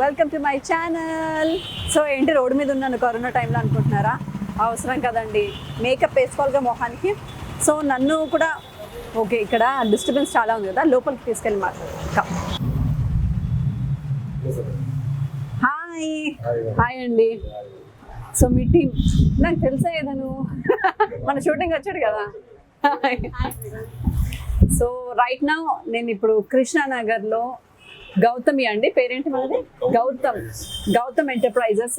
Welcome to my channel. So ఏంటి road మీద ఉన్నాను కరోనా టైంలో అనుకుంటున్నారా? అవసరం కదండి, మేకప్ వేసుకోవాలిగా మొహానికి. సో నన్ను కూడా ఓకే, ఇక్కడ డిస్టర్బెన్స్ చాలా ఉంది కదా, లోపలికి తీసుకెళ్ళి మాట్లాడతాం. హాయ్ హాయ్ అండి. సో మీ టీం నాకు తెలుసా ఏదను మన షూటింగ్ వచ్చాడు కదా. సో రైట్ నౌ నేను ఇప్పుడు కృష్ణానగర్లో గౌతమి అండి, పేరేంటి మనది? Gautam enterprises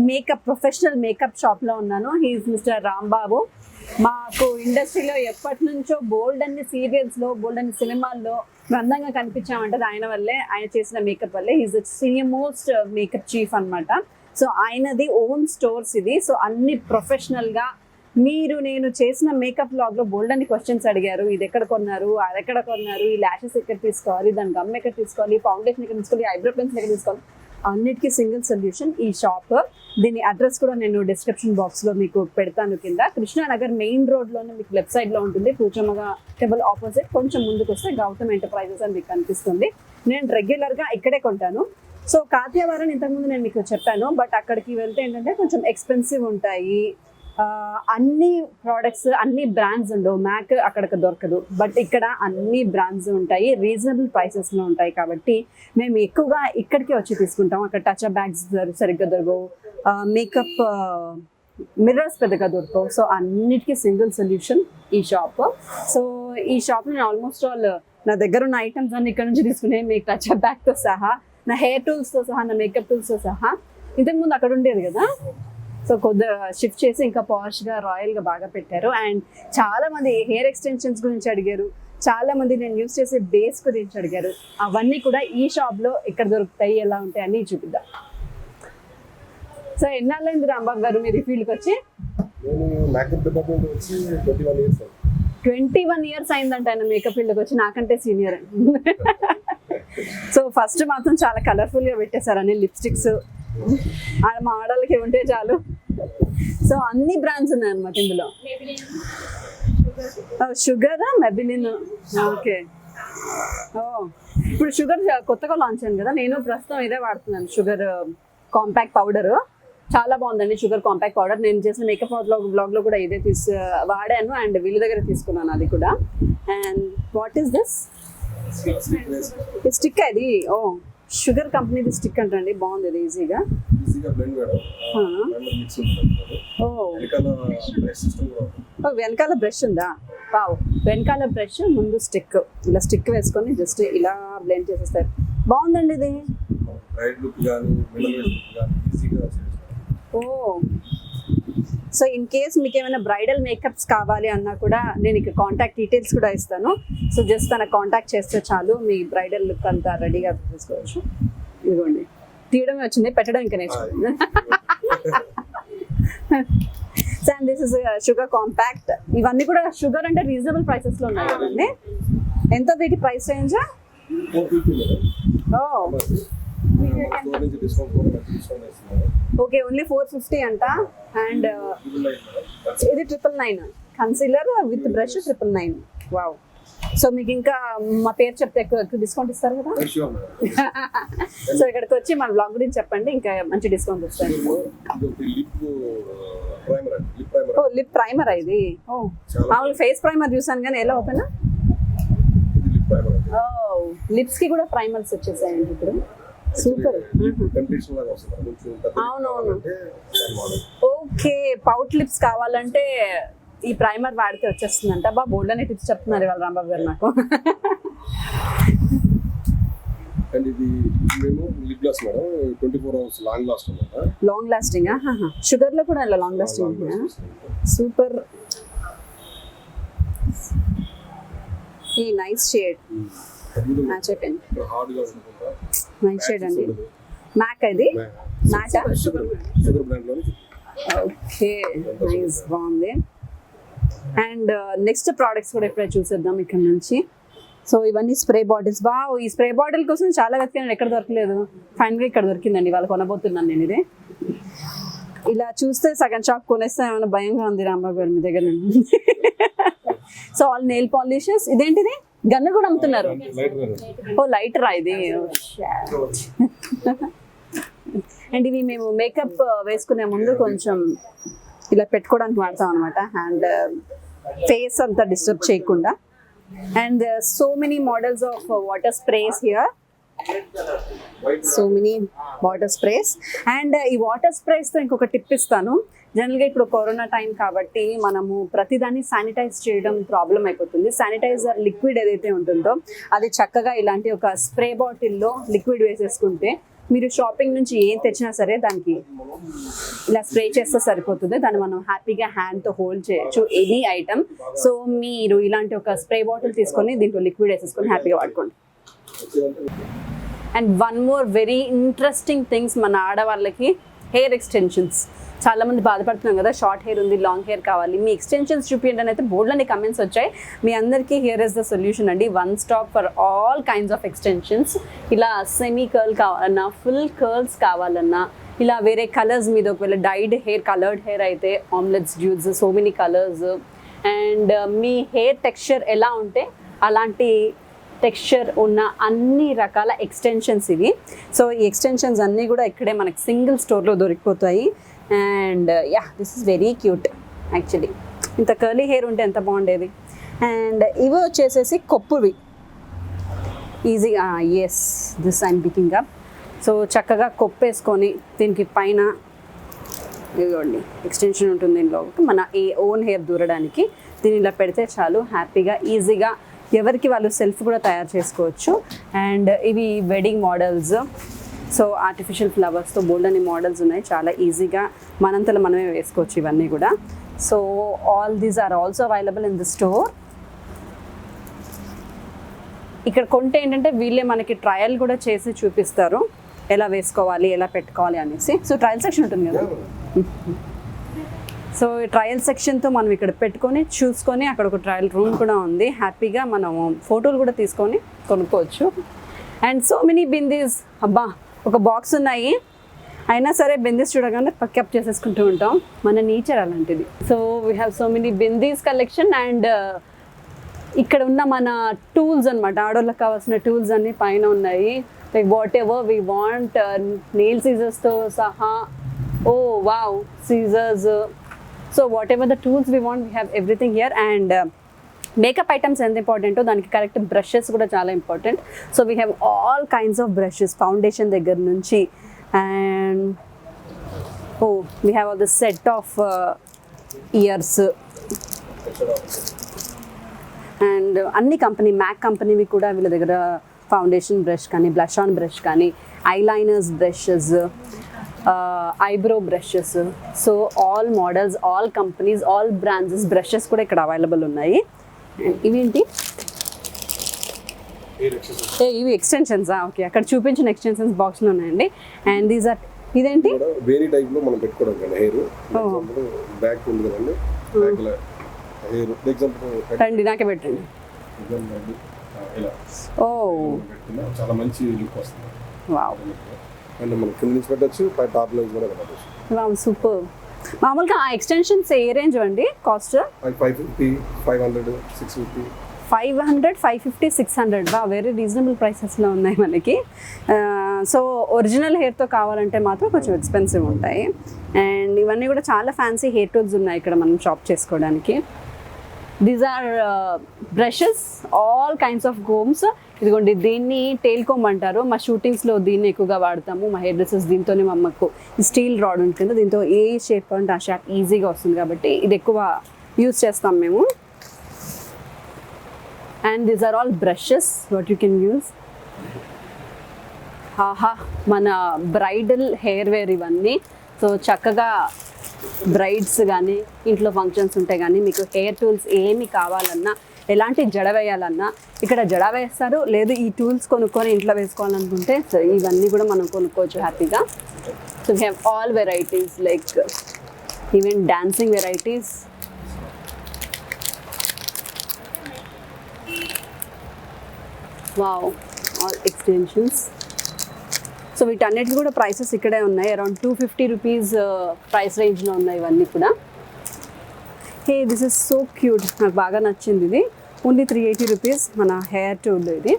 makeup professional makeup షాప్లో ఉన్నాను. He's mister Rambabu. మాకు ఇండస్ట్రీలో ఎప్పటి నుంచో బోల్డ్ అన్ని సీరియల్స్లో, బోల్డ్ అన్ని సినిమాల్లో అందంగా కనిపించామంటే ఆయన వల్లే, ఆయన చేసిన మేకప్ వల్లే. He's the senior most makeup chief అనమాట. సో ఆయనది ఓన్ స్టోర్స్ ఇది. సో అన్ని ప్రొఫెషనల్గా మీరు నేను చేసిన మేకప్ బ్లాగ్లో బోల్డ్ అని క్వశ్చన్స్ అడిగారు. ఇది ఎక్కడ కొన్నారు, అది ఎక్కడ కొన్నారు, ఈ ల్యాషెస్ ఎక్కడ తీసుకోవాలి, దాని గమ్ ఎక్కడ తీసుకోవాలి, ఫౌండేషన్ ఎక్కడ తీసుకోవాలి, ఐబ్రో పెన్స్ ఎక్కడ తీసుకోవాలి, అన్నిటికీ సింగిల్ సొల్యూషన్ ఈ షాప్. దీని అడ్రస్ కూడా నేను డిస్క్రిప్షన్ బాక్స్లో మీకు పెడతాను కింద. కృష్ణానగర్ మెయిన్ రోడ్లోనే మీకు లెఫ్ట్ సైడ్లో ఉంటుంది, పూచమ్మగా టెంపుల్ ఆపోజిట్. కొంచెం ముందుకు వస్తే గౌతమ్ ఎంటర్ప్రైజెస్ అని మీకు కనిపిస్తుంది. నేను రెగ్యులర్గా ఇక్కడే కొంటాను. సో కాత్యావారని ఇంతకుముందు నేను మీకు చెప్పాను, బట్ అక్కడికి వెళ్తే ఏంటంటే కొంచెం ఎక్స్పెన్సివ్ ఉంటాయి. అన్ని ప్రోడక్ట్స్, అన్ని బ్రాండ్స్ ఉండవు. మ్యాక్ అక్కడికి దొరకదు, బట్ ఇక్కడ అన్ని బ్రాండ్స్ ఉంటాయి, రీజనబుల్ ప్రైసెస్లో ఉంటాయి. కాబట్టి మేము ఎక్కువగా ఇక్కడికి వచ్చి తీసుకుంటాం. అక్కడ టచ్ అప్ బ్యాగ్స్ సరిగ్గా దొరకవు, మేకప్ మిర్రర్స్ పెద్దగా దొరకవు. సో అన్నిటికీ సింగిల్ సొల్యూషన్ ఈ షాప్. సో ఈ షాప్ నేను ఆల్మోస్ట్ ఆల్ నా దగ్గర ఉన్న ఐటమ్స్ అన్ని ఇక్కడ నుంచి తీసుకునే, మీకు టచ్ అప్ బ్యాగ్తో సహా, నా హెయిర్ టూల్స్తో సహా, నా మేకప్ టూల్స్తో సహా. ఇంతకుముందు అక్కడ ఉండేది కదా, సో కొద్దిగా షిఫ్ట్ చేసి ఇంకా పాష్గా రాయల్గా బాగా పెట్టారు. అండ్ చాలా మంది హెయిర్ ఎక్స్టెన్షన్స్ గురించి అడిగారు, చాలా మంది నేను యూస్ చేసే బేస్ గురించి అడిగారు. అవన్నీ కూడా ఈ షాప్లో ఎక్కడ దొరుకుతాయి, ఎలా ఉంటాయి అని చూపిద్దాం. సో ఎన్నాళ్ళైంది రాంబాబు గారు మీరు ఈ ఫీల్డ్కి వచ్చి? 21 years అయిందంట ఆయన మేకప్ ఫీల్డ్కి వచ్చి, నాకంటే సీనియర్. సో ఫస్ట్ మాత్రం చాలా కలర్ఫుల్గా పెట్టేశారని లిప్స్టిక్స్, మా ఆడవాళ్ళకి ఉంటే చాలు. సో అన్ని బ్రాండ్స్ ఉన్నాయన్నమాట ఇందులో. Sugar, Maybelline. ఓకే, ఇప్పుడు షుగర్ కొత్తగా లాంచ్ అయింది కదా, నేను ప్రస్తుతం ఇదే వాడుతున్నాను, షుగర్ కాంపాక్ట్ పౌడర్. చాలా బాగుందండి షుగర్ కాంపాక్ట్ పౌడర్. నేను చేసిన మేకప్ బ్లాగ్లో కూడా ఇదే వాడాను, అండ్ వీళ్ళ దగ్గర తీసుకున్నాను అది కూడా. And what is this stick? అది ఓ షుగర్ కంపెనీది స్టిక్ అంటండి, బాగుంది ఇది. ఈజీగా వెనకాల బ్రష్ ఉందా? వావ్, వెనకాల బ్రష్, ముందు స్టిక్. ఇలా స్టిక్ వేసుకొని జస్ట్ ఇలా బ్లెండ్ చేసేస్తారు. బాగుందండి ఇది. ఓ, సో ఇన్ కేస్ మీకు ఏమైనా బ్రైడల్ మేకప్స్ కావాలి అన్నా కూడా నేను ఇక్కడ కాంటాక్ట్ డీటెయిల్స్ కూడా ఇస్తాను. సో జస్ట్ తనకు కాంటాక్ట్ చేస్తే చాలు, మీ బ్రైడల్ లుక్ అంతా రెడీగా తీసుకోవచ్చు. ఇదిగోండి, తీయడమే వచ్చింది, పెట్టడం ఇంకా నేర్చుకుంది. So and this is sugar compact. ఇవన్నీ కూడా షుగర్ అంటే రీజనబుల్ ప్రైసెస్లో ఉన్నాయి కదండి. ఎంత వీటి ప్రైస్ రేంజ్? ఓకే, ఓన్లీ 450 అంట. అండ్ ఇది 999 concealer with brush 999. Wow. So మీకు ఇంకా మా పేరు చెప్తే ఎక్కువ డిస్కౌంట్ ఇస్తారు కదా. సో ఇక్కడికి వచ్చి మన బ్లాగ్ గురించి చెప్పండి, ఇంకా మంచి డిస్కౌంట్ ఇస్తాను. ఓ లిప్ ప్రైమర్ ఇది. ఓ మామూలు ఫేస్ ప్రైమర్ చూసాను కానీ ఎలా ఓపెన్? ఓ లిప్స్ కి కూడా ప్రైమర్స్ వచ్చేసాయండి ఇప్పుడు. సూపర్. అవునవును. ఓకే, పౌట్ లిప్స్ కావాలంటే ఈ ప్రైమర్ వాడితే వచ్చేస్తుందంట. బా బోల్డ్ అనే టిప్స్ చెప్తున్నారు ఇవాళ రాంబాబు గారు నాకు. Long lasting. షుగర్ లో కూడా ఇలా లాంగ్ లాస్టింగ్. సూపర్. ఈ నైస్ షేడ్ మ్యాచ్ అయిపోయింది. నైస్ షేడ్ అండి. మ్యాక్ ఇది మ్యాచ్. ఓకే, నైస్, బాగుంది. అండ్ నెక్స్ట్ ప్రోడక్ట్స్ కూడా ఇప్పుడే చూసేద్దాం ఇక్కడ నుంచి. సో ఇవన్నీ స్ప్రే బాటిల్స్. ఈ స్ప్రే బాటిల్ కోసం చాలా వెతికాను, ఎక్కడ దొరకలేదు. ఫైనల్గా ఇక్కడ దొరికిందండి, వాళ్ళు కొనబోతున్నాను నేను ఇది. ఇలా చూస్తే సగం షాప్ కొనేస్తే ఏమైనా భయంగా ఉంది రాంబాబు గారు మీ దగ్గర నుండి. So all nail polishes. ఇదేంటిది? గన్ను కూడా అమ్ముతున్నారు. ఓ లైటర్ ఇది. అండ్ ఇవి మేము మేకప్ వేసుకునే ముందు కొంచెం ఇలా పెట్టుకోవడానికి వాడతాం అనమాట, అండ్ ఫేస్ అంతా డిస్టర్బ్ చేయకుండా. And so many models of water sprays here, so many water sprays. And ఈ వాటర్ స్ప్రేస్తో ఇంకొక టిప్ ఇస్తాను. జనరల్గా ఇప్పుడు కరోనా టైం కాబట్టి మనము ప్రతిదాన్ని శానిటైజ్ చేయడం ప్రాబ్లం అయిపోతుంది. శానిటైజర్ లిక్విడ్ ఏదైతే ఉంటుందో అది చక్కగా ఇలాంటి ఒక స్ప్రే బాటిల్లో లిక్విడ్ వేసేసుకుంటే మీరు షాపింగ్ నుంచి ఏం తెచ్చినా సరే దానికి ఇలా స్ప్రే చేస్తే సరిపోతుంది. దాన్ని మనం హ్యాపీగా హ్యాండ్తో హోల్డ్ చేయొచ్చు ఎనీ ఐటమ్. సో మీరు ఇలాంటి ఒక స్ప్రే బాటిల్ తీసుకొని దీంట్లో లిక్విడ్ వేసేసుకొని హ్యాపీగా వాడుకోండి. And one more very interesting things, మన ఆడవాళ్ళకి హెయిర్ ఎక్స్టెన్షన్స్. చాలా మంది బాధపడుతున్నాం కదా, షార్ట్ హెయిర్ ఉంది, లాంగ్ హెయిర్ కావాలి, మీ ఎక్స్టెన్షన్స్ చూపించండి అని అయితే బోర్డులోని కమెంట్స్ వచ్చాయి. మీ అందరికీ హియర్ ఇస్ ద సొల్యూషన్ అండి. One stop for all kinds of extensions. ఇలా సెమీ కర్ల్ కావాలన్నా, ఫుల్ కర్ల్స్ కావాలన్నా, ఇలా వేరే కలర్స్ మీద ఒకవేళ డైడ్ హెయిర్, కలర్డ్ హెయిర్ అయితే omelettes, dudes, so many colours. And me hair texture ఎలా ఉంటే అలాంటి టెక్స్చర్ ఉన్న అన్ని రకాల ఎక్స్టెన్షన్స్ ఇవి. సో ఈ ఎక్స్టెన్షన్స్ అన్నీ కూడా ఇక్కడే మనకి సింగిల్ స్టోర్లో దొరికిపోతాయి. And yeah, this is very cute actually. ఇంత కర్లీ హెయిర్ ఉంటే ఎంత బాగుండేది. అండ్ ఇవి వచ్చేసేసి కొప్పువి, ఈజీగా, yes this I'm picking up. So చక్కగా కొప్పు వేసుకొని దీనికి పైన ఇదిగోండి ఎక్స్టెన్షన్ ఉంటుంది, దీనిలో మన ఈ ఓన్ హెయిర్ దూరడానికి దీన్ని ఇలా పెడితే చాలు, హ్యాపీగా ఈజీగా ఎవరికి వాళ్ళు సెల్ఫ్ కూడా తయారు చేసుకోవచ్చు. అండ్ ఇవి వెడ్డింగ్ మోడల్స్. సో ఆర్టిఫిషియల్ ఫ్లవర్స్తో బోల్డ్ అనే మోడల్స్ ఉన్నాయి, చాలా ఈజీగా మనంతలో మనమే వేసుకోవచ్చు ఇవన్నీ కూడా. So all these are also available in the store. ఇక్కడ కొంటే ఏంటంటే వీళ్ళే మనకి ట్రయల్ కూడా చేసి చూపిస్తారు ఎలా వేసుకోవాలి, ఎలా పెట్టుకోవాలి అనేసి. సో ట్రయల్ సెక్షన్ ఉంటుంది కదా, సో ట్రయల్ సెక్షన్తో మనం ఇక్కడ పెట్టుకొని చూసుకొని, అక్కడ ఒక ట్రయల్ రూమ్ కూడా ఉంది, హ్యాపీగా మనము ఫోటోలు కూడా తీసుకొని కొనుక్కోవచ్చు. అండ్ సో మెనీ బిందీస్, అబ్బా ఒక బాక్స్ ఉన్నాయి, అయినా సరే బిందీస్ చూడగానే పక్అప్ చేసేసుకుంటూ ఉంటాం, మన నేచర్ అలాంటిది. So we have so many bindis collection. And ఇక్కడ ఉన్న మన టూల్స్ అనమాట, ఆడోళ్ళకి కావాల్సిన టూల్స్ అన్నీ పైన ఉన్నాయి. Like whatever we want, nail సీజర్స్తో సహా. Oh wow, scissors. So whatever the tools we want, we have everything here. And makeup items ఎంత ఇంపార్టెంటో దానికి కరెక్ట్ బ్రషెస్ కూడా చాలా important. So we have all kinds of brushes, foundation దగ్గర నుంచి. And oh we have all the set of ears. And అన్ని company, MAC కంపెనీవి కూడా వీళ్ళ దగ్గర ఫౌండేషన్ బ్రష్ కానీ, బ్లష్ ఆన్ బ్రష్ కానీ, eyeliners brushes, eyebrow brushes. So all models, all companies, all brands brushes కూడా ఇక్కడ అవైలబుల్ ఉన్నాయి. ఇవేంటి, ఇవి ఎక్స్టెన్షన్సా? ఓకే, అక్కడ చూపించిన ఎక్స్టెన్షన్స్ బాక్స్లో ఉన్నాయండి. అండ్ దీస్ ఆర్, ఇదేంటి వేరే టైప్లో మనం పెట్టుకోవడం కదా హెయిర్. బ్యాక్ ఉంది కదండి, బ్యాక్లో హెయిర్ ఎగ్జాంపుల్ రండి నాకే పెట్టండి. ఓ చాలా మంచి లుక్ వస్తుంది. వావ్, అండ్ మనం కింద నుంచి పెట్టచ్చు, పై టాప్ లో కూడా పెట్టచ్చు. Wow, super. మామూలుగా ఆ ఎక్స్టెన్షన్స్ ఏ రేంజ్ అండి కాస్ట్? 550, 500, 650. 500, 550, 600. వా, వెరీ రీజనబుల్ ప్రైసెస్లో ఉన్నాయి మనకి. సో ఒరిజినల్ హెయిర్తో కావాలంటే మాత్రం కొంచెం ఎక్స్పెన్సివ్ ఉంటాయి. అండ్ ఇవన్నీ కూడా చాలా ఫ్యాన్సీ హెయిర్ టూల్స్ ఉన్నాయి ఇక్కడ మనం షాప్ చేసుకోవడానికి. These are brushes, all kinds of combs. ఇదిగోండి, దీన్ని టెయిల్ కోమ్ అంటారు. మా షూటింగ్స్లో దీన్ని ఎక్కువగా వాడతాము. మా హెయిర్ డ్రెస్సెస్ దీంతోనే, మా అమ్మకు స్టీల్ రాడ్ ఉంటుంది, దీంతో ఏ షేప్ అంటే ఆ షేప్ ఈజీగా వస్తుంది కాబట్టి ఇది ఎక్కువ యూజ్ చేస్తాం మేము. And these are all brushes what you can use. ఆహా, మన బ్రైడల్ హెయిర్ వేర్ ఇవన్నీ. సో చక్కగా బ్రైడ్స్ కానీ, ఇంట్లో ఫంక్షన్స్ ఉంటే కానీ, మీకు హెయిర్ టూల్స్ ఏమి కావాలన్నా, ఎలాంటి జడ వేయాలన్నా ఇక్కడ జడ వేస్తారు. లేదు ఈ టూల్స్ కొనుక్కొని ఇంట్లో వేసుకోవాలనుకుంటే సో ఇవన్నీ కూడా మనం కొనుక్కోవచ్చు హ్యాపీగా. So we have all varieties, like even dancing varieties. Wow, all extensions. So వీటన్నిటికి కూడా ప్రైసెస్ ఇక్కడే ఉన్నాయి, అరౌండ్ 250 రూపీస్ ప్రైస్ రేంజ్లో ఉన్నాయి ఇవన్నీ కూడా. హే, దిస్ ఇస్ సో క్యూట్, నాకు బాగా నచ్చింది ఇది. ఓన్లీ 380 రూపీస్ మన హెయిర్ టూల్ ఇది.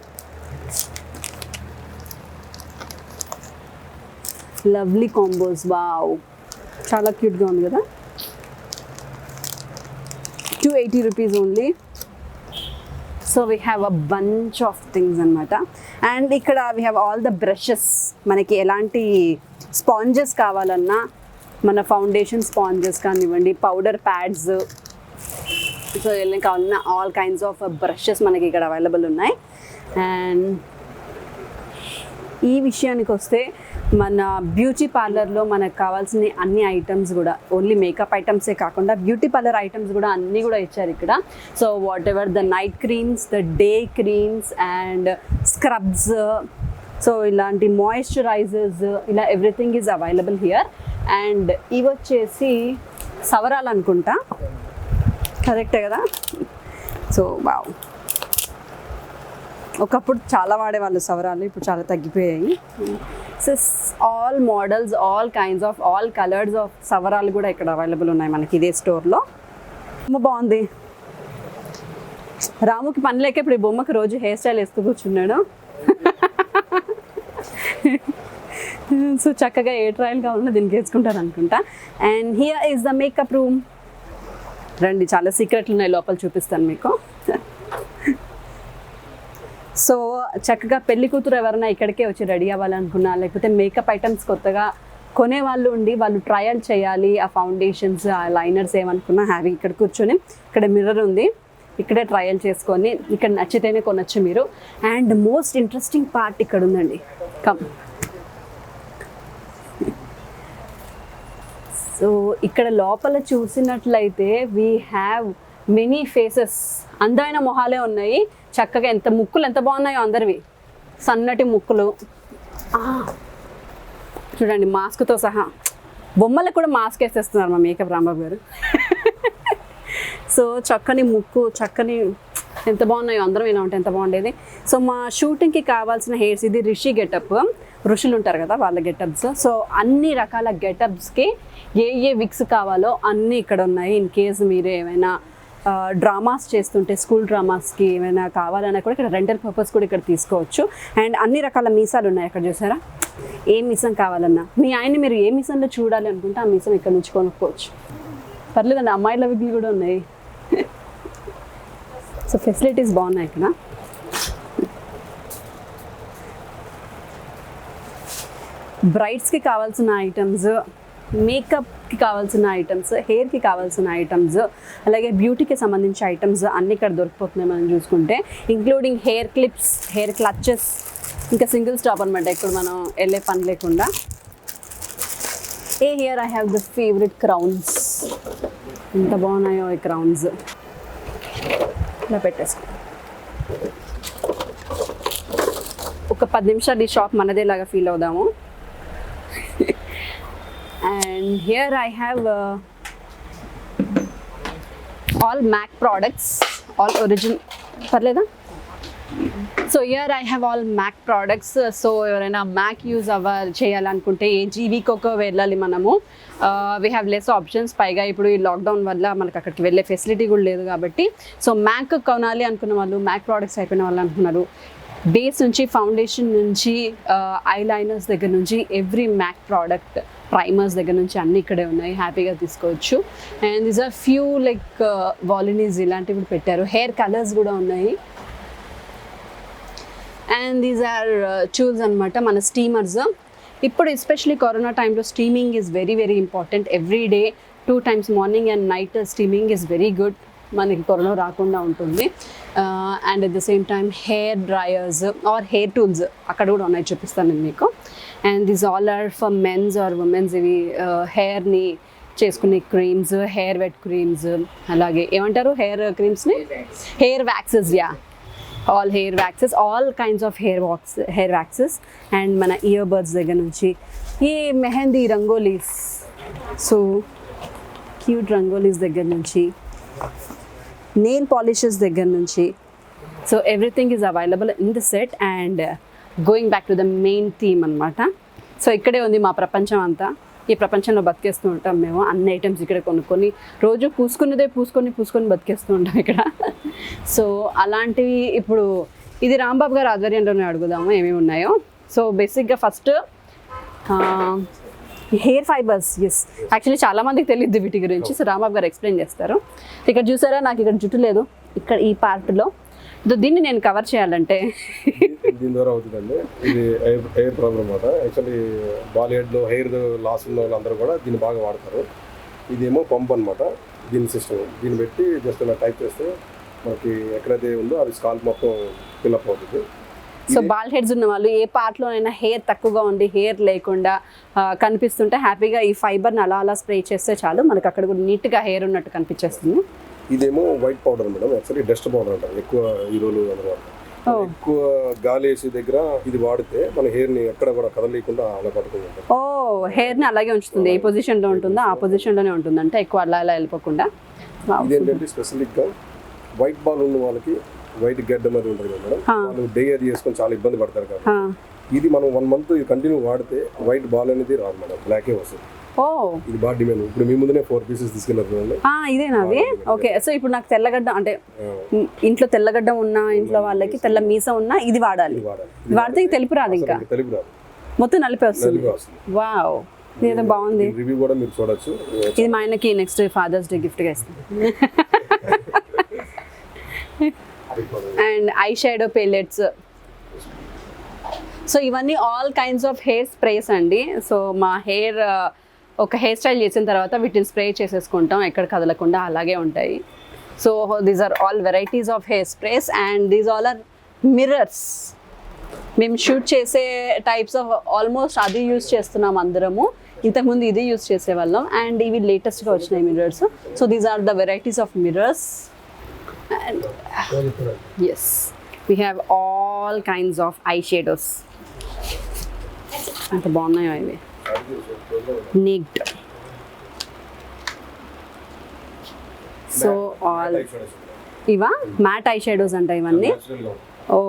Lovely combos. వావ్, చాలా క్యూట్గా ఉంది కదా. 280 rupees only. So we have a bunch of things అనమాట. అండ్ ఇక్కడ we have all the brushes. మనకి ఎలాంటి స్పాంజెస్ కావాలన్నా, మన ఫౌండేషన్ స్పాంజెస్ కానివ్వండి, పౌడర్ ప్యాడ్స్, సో ఎలా కావాలన్నా ఆల్ కైండ్స్ ఆఫ్ బ్రషెస్ మనకి ఇక్కడ అవైలబుల్ ఉన్నాయి. అండ్ ఈ విషయానికి వస్తే మన బ్యూటీ పార్లర్లో మనకు కావాల్సిన అన్ని ఐటమ్స్ కూడా, ఓన్లీ మేకప్ ఐటమ్సే కాకుండా బ్యూటీ పార్లర్ ఐటమ్స్ కూడా అన్నీ కూడా ఇచ్చారు ఇక్కడ. So whatever the night creams, the day creams and scrubs, so ఇలాంటి మాయిశ్చరైజర్స్, ఇలా everything is available here. And ఇవి వచ్చేసి సవరాలు అనుకుంటా, కరెక్టే కదా. సో వావ్, ఒకప్పుడు చాలా వాడేవాళ్ళు సవరాలు, ఇప్పుడు చాలా తగ్గిపోయాయి. So all models, all kinds of, all colours of సవరాలు కూడా ఇక్కడ అవైలబుల్ ఉన్నాయి మనకి ఇదే స్టోర్లో. బొమ్మ బాగుంది. రాముకి పని లేక ఇప్పుడు ఈ బొమ్మకి రోజు హెయిర్ స్టైల్ వేస్తూ కూర్చున్నాడు. సో చక్కగా ఏ ట్రయల్ కావాలన్నా దీనికి వేసుకుంటారు అనుకుంటా. And here is the makeup room. రండి, చాలా సీక్రెట్లు ఉన్నాయి లోపల, చూపిస్తాను మీకు. సో చక్కగా పెళ్లి కూతురు ఎవరైనా ఇక్కడికే వచ్చి రెడీ అవ్వాలనుకున్నా, లేకపోతే మేకప్ ఐటమ్స్ కొత్తగా కొనే వాళ్ళు ఉండి వాళ్ళు ట్రయల్ చేయాలి, ఆ ఫౌండేషన్స్, ఆ లైనర్స్ ఏమనుకున్నా హ్యావీ ఇక్కడ కూర్చొని, ఇక్కడ మిర్రర్ ఉంది, ఇక్కడే ట్రయల్ చేసుకొని ఇక్కడ నచ్చితేనే కొనొచ్చు మీరు. అండ్ మోస్ట్ ఇంట్రెస్టింగ్ పార్ట్ ఇక్కడ ఉందండి. కమ్. సో ఇక్కడ లోపల చూసినట్లయితే వీ హ్యావ్ మెనీ ఫేసెస్. అందమైన మొహాలే ఉన్నాయి. చక్కగా ఎంత ముక్కులు ఎంత బాగున్నాయో అందరివి, సన్నటి ముక్కులు. చూడండి, మాస్క్తో సహా. బొమ్మలకు కూడా మాస్క్ వేసేస్తున్నారు మా మేకప్ రాంబాబు గారు. సో చక్కని ముక్కు, చక్కని ఎంత బాగున్నాయో, అందరం ఇలా ఉంటే ఎంత బాగుండేది. సో మా షూటింగ్కి కావాల్సిన హెయిర్స్, ఇది రిషి గెటప్, ఋషులు ఉంటారు కదా వాళ్ళ గెటప్స్. సో అన్ని రకాల గెటప్స్కి ఏ విక్స్ కావాలో అన్నీ ఇక్కడ ఉన్నాయి. ఇన్ కేస్ మీరు ఏమైనా డ్రామాస్ చేస్తుంటే, స్కూల్ డ్రామాస్కి ఏమైనా కావాలన్నా కూడా ఇక్కడ రెంటల్ పర్పస్ కూడా ఇక్కడ తీసుకోవచ్చు. అండ్ అన్ని రకాల మీసాలు ఉన్నాయి అక్కడ, చూసారా. ఏ మీసం కావాలన్నా, మీ ఆయన్ని మీరు ఏ మీసంలో చూడాలి అనుకుంటే ఆ మీసం ఇక్కడ నుంచి కొనుక్కోవచ్చు. పర్లేదండి, అమ్మాయిల విగ్గులు కూడా ఉన్నాయి. సో ఫెసిలిటీస్ బాగున్నాయి ఇక్కడ. బ్రైడ్స్కి కావాల్సిన ఐటమ్స్, మేకప్కి కావాల్సిన ఐటమ్స్, హెయిర్కి కావాల్సిన ఐటమ్స్, అలాగే బ్యూటీకి సంబంధించిన ఐటమ్స్ అన్నీ ఇక్కడ దొరికిపోతున్నాయి మనం చూసుకుంటే. Including hair clips, hair clutches, ఇంకా సింగిల్ స్టాప్ అనమాట, ఇక్కడ మనం వెళ్ళే పని లేకుండా. Here I have the favourite crowns. ఎంత బాగున్నాయో ఈ క్రౌన్స్. ఇలా పెట్టేసుకో. ఒక 10 నిమిషాలు ఈ షాప్ మనదేలాగా ఫీల్ అవుదాము. And here I have all MAC products, all original. Parleda? So here I have all MAC products. So ఎవరైనా MAC యూజ్ చేయాలనుకుంటే ఏ జీవీకి వెళ్ళాలి మనము. We have less options. పైగా ఇప్పుడు ఈ లాక్డౌన్ వల్ల మనకు అక్కడికి వెళ్ళే ఫెసిలిటీ కూడా లేదు కాబట్టి, సో MAC కొనాలి అనుకున్న వాళ్ళు, MAC ప్రోడక్ట్స్ అయిపోయిన వాళ్ళు అనుకున్నారు, బేస్ నుంచి, ఫౌండేషన్ నుంచి, ఐ లైనర్స్ దగ్గర నుంచి, ఎవ్రీ MAC ప్రోడక్ట్, ప్రైమర్స్ దగ్గర నుంచి అన్నీ ఇక్కడే ఉన్నాయి, హ్యాపీగా తీసుకోవచ్చు. And these are few like వాలినీస్ ఇలాంటివి పెట్టారు. హెయిర్ కలర్స్ కూడా ఉన్నాయి. అండ్ దీస్ ఆర్ టూల్స్ అనమాట, మన స్టీమర్స్. ఇప్పుడు ఎస్పెషలీ కరోనా టైంలో steaming is very very important. Every day 2 times morning and night steaming is very good. మనకి కరోనా రాకుండా ఉంటుంది. And at the same time hair dryers or hair tools అక్కడ కూడా ఉన్నాయి, చూపిస్తాను నేను మీకు. And this all are for mens or womens. ఇవి హెయిర్ని చేసుకునే క్రీమ్స్, హెయిర్ వెట్ క్రీమ్స్, అలాగే ఏమంటారు హెయిర్ క్రీమ్స్ని, hair waxes. Yeah, all hair waxes, all kinds of hair waxes. And మన ఇయర్ బడ్స్ దగ్గర నుంచి ఈ మెహందీ రంగోలీస్, సో క్యూట్ రంగోలీస్ దగ్గర నుంచి, నెయిల్ పాలిషెస్ దగ్గర నుంచి, so everything is available in the set. And going back to the main theme అనమాట. So ఇక్కడే ఉంది మా ప్రపంచం అంతా. ఈ ప్రపంచంలో బతికేస్తూ ఉంటాం మేము. అన్ని ఐటమ్స్ ఇక్కడ కొనుక్కొని, రోజు పూసుకొని బతికేస్తూ ఉంటాం ఇక్కడ. సో అలాంటివి ఇప్పుడు ఇది రాంబాబు గారు ఆధ్వర్యంలోనే అడుగుదాము ఏమేమి ఉన్నాయో. సో బేసిక్గా first hair fibres, yes. Actually చాలా మందికి తెలియదు వీటి గురించి, సో రాంబాబు గారు ఎక్స్ప్లెయిన్ చేస్తారు. ఇక్కడ చూసారా, నాకు ఇక్కడ జుట్టు లేదు, ఇక్కడ ఈ పార్ట్లో. దీన్ని నేను కవర్ చేయాలంటే దీని ద్వారా అవుతుందండి. ఇది హెయిర్ ప్రాబ్లమ్ అన్నమాట. యాక్చువల్లీ బాల్ హెడ్లో హెయిర్ లాస్ ఉన్న వాళ్ళందరూ కూడా దీన్ని బాగా వాడతారు. ఇదేమో పంప్ అనమాట. దీని సిస్టమ్, దీన్ని పెట్టి జస్ట్ ఇలా టైప్ చేస్తే మనకి ఎక్కడైతే ఉందో అది స్కాల్ప్ మొత్తం ఫిల్అప్ అవుతుంది. సో బాల్ హెడ్స్ ఉన్న వాళ్ళు ఏ పార్ట్లోనైనా హెయిర్ తక్కువగా ఉండి హెయిర్ లేకుండా కనిపిస్తుంటే హ్యాపీగా ఈ ఫైబర్ని అలా అలా స్ప్రే చేస్తే చాలు, మనకు అక్కడ కూడా నీట్గా హెయిర్ ఉన్నట్టు కనిపించేస్తుంది. ఇదేమో white powder madam. Actually dust powder అంటారు ఎక్కువ హీరోలు అనమాట. ఎక్కువ గాలి వేసే దగ్గర ఇది వాడితే మన హెయిర్ని ఎక్కడ కూడా కదలలేకుండా అలా పట్టుకుంటాం. ఓ, హెయిర్ని అలాగే ఉంచుతుంది. ఏ పొజిషన్లో ఉంటుందో ఆ పొజిషన్లోనే ఉంటుంది, అంటే ఎక్కువ అలా అలా వెళ్ళిపోకుండా. ఇదేంటంటే స్పెసిఫిక్గా వైట్ బాల్ ఉన్న వాళ్ళకి, వైట్ గడ్డ మీద ఉంటుంది కదా మేడం, వాళ్ళు డే అది చేసుకొని చాలా ఇబ్బంది పడతారు కాబట్టి ఇది మనం 1 month కంటిన్యూ వాడితే వైట్ బాల్ అనేది రాదు మేడం, బ్లాకే వస్తుంది. ఓ, ఇది బాగా డిమాండ్. ఇప్పుడు మీ ముందునే 4 pieces తీసుకెళ్ళారు. ఇదేనాది? ఓకే. సో ఇప్పుడు నాకు తెల్లగడ్డ అంటే ఇంట్లో తెల్లగడ్డ ఉన్న ఇంట్లో వాళ్ళకి, తెల్ల మీస ఉన్న ఇది వాడాలి. వాడితే తెలుపు రాదు, ఇంకా తెలుపు రాదు, మొత్తం నలిపి వస్తుంది. వావ్, ఇదేదో బాగుంది. రివ్యూ కూడా మీరు చూడొచ్చు. ఇది మా ఆయనకి నెక్స్ట్ ఫాదర్స్ డే గిఫ్ట్గా ఇస్తాను. And eye shadow palettes. So ఇవన్నీ all kinds of hair sprays అండి. సో మా హెయిర్ ఒక హెయిర్ స్టైల్ చేసిన తర్వాత వీటిని స్ప్రే చేసేసుకుంటాం, ఎక్కడ కదలకుండా అలాగే ఉంటాయి. So these are all varieties of hair sprays and these all are mirrors. మేము షూట్ చేసే టైప్స్ ఆఫ్ ఆల్మోస్ట్ అది యూజ్ చేస్తున్నాం అందరము. ఇంతకుముందు ఇది యూజ్ చేసేవాళ్ళం అండ్ ఇవి లేటెస్ట్గా వచ్చినాయి mirrors. So these are the varieties of mirrors. And yes, we have all kinds of eyeshadows. అంత బాగున్నాయో ఇవి, నీట్. సో ఆల్ ఇవా మ్యాట్ ఐ షేడోస్ అంట ఇవన్నీ. ఓ,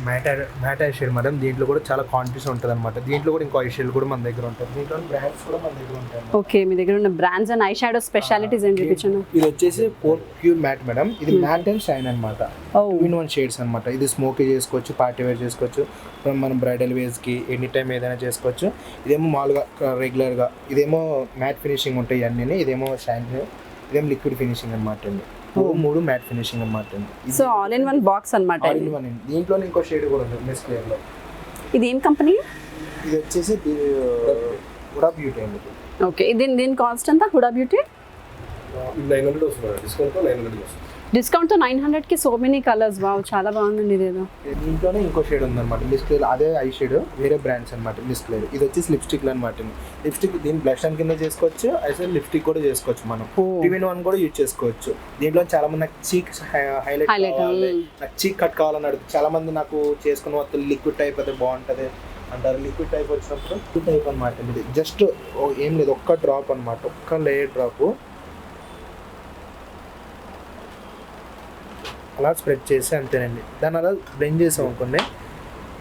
మ్యాట్ ఐ షేడ్ మేడం. దీంట్లో కూడా చాలా క్వాంటిటీస్ ఉంటుంది అనమాట. దీంట్లో కూడా ఇంకో ఐ షేడ్ కూడా మన దగ్గర ఉంటుంది. దీంట్లో బ్రాండ్స్ కూడా మన దగ్గర ఉంటాయి. ఓకే, మీ దగ్గర ఉన్న brands and eye shadow specialities ఏంటి చూపించండి. ఇది వచ్చేసి ప్యూర్ మ్యాట్ మేడం. ఇది మ్యాట్ అండ్ షైన్ అనమాట. 2-in-1 షేడ్స్ అనమాట. ఇది స్మోకీ చేసుకోవచ్చు, పార్టీ వేర్ చేసుకోవచ్చు, మనం బ్రైడల్ వేర్స్కి ఎనీ టైం ఏదైనా చేసుకోవచ్చు. ఇదేమో మామూలుగా రెగ్యులర్గా, ఇదేమో మ్యాట్ ఫినిషింగ్ ఉంటాయి అన్నీ. ఇదేమో షైన్, ఇదేమో లిక్విడ్ ఫినిషింగ్ అనమాట అండి. 3 మ్యాట్ ఫినిషింగ్ అనమాట. So all in one box అనమాట. దీంట్లో ఇంకో షేడ్ కూడా ఉంది మిస్ క్లియర్ లో. ఇది ఏం కంపెనీ? ఇది వచ్చేసి హుడా బ్యూటీ అండి. ఓకే, దీని కాస్ట్ ఎంత? హుడా బ్యూటీ 900 వస్తుంది, డిస్కౌంట్తో 900 వస్తుంది. డిస్కౌంట్తో 900కి సో మెనీ కలర్స్. వావ్, చాలా బాగుందండి. ఇదేదో దీంట్లోనే ఇంకో షేడ్ ఉందన్నమాట, మిస్ క్లియర్. అదే ఐ షేడ్, వేరే బ్రాండ్స్ అనమాట. మిస్ క్లియర్ ఇది వచ్చేసి లిప్స్టిక్ అనమాట. లిప్స్టిక్ దీన్ని బ్లష్ అని కింద చేసుకోవచ్చు, అయితే లిప్స్టిక్ కూడా చేసుకోవచ్చు. మనం 2-in-1 కూడా యూజ్ చేసుకోవచ్చు. దీంట్లో చాలా మంది నాకు చీక్ హైలైట్ కావాలి, నాకు చీక్ కట్ కావాలని అడుగుతుంది చాలా మంది. నాకు చేసుకున్న వల్ల లిక్విడ్ టైప్ అయితే బాగుంటుంది అంటారు. లిక్విడ్ టైప్ వచ్చినప్పుడు లిక్విడ్ టైప్ అనమాట. ఇది జస్ట్ ఏం లేదు, ఒక్క డ్రాప్ అనమాట, ఒక్క లేయర్ డ్రాప్ అలా స్ప్రెడ్ చేసి అంతేనండి. దాన్ని అలా బ్లెండ్ చేసాం అనుకోండి,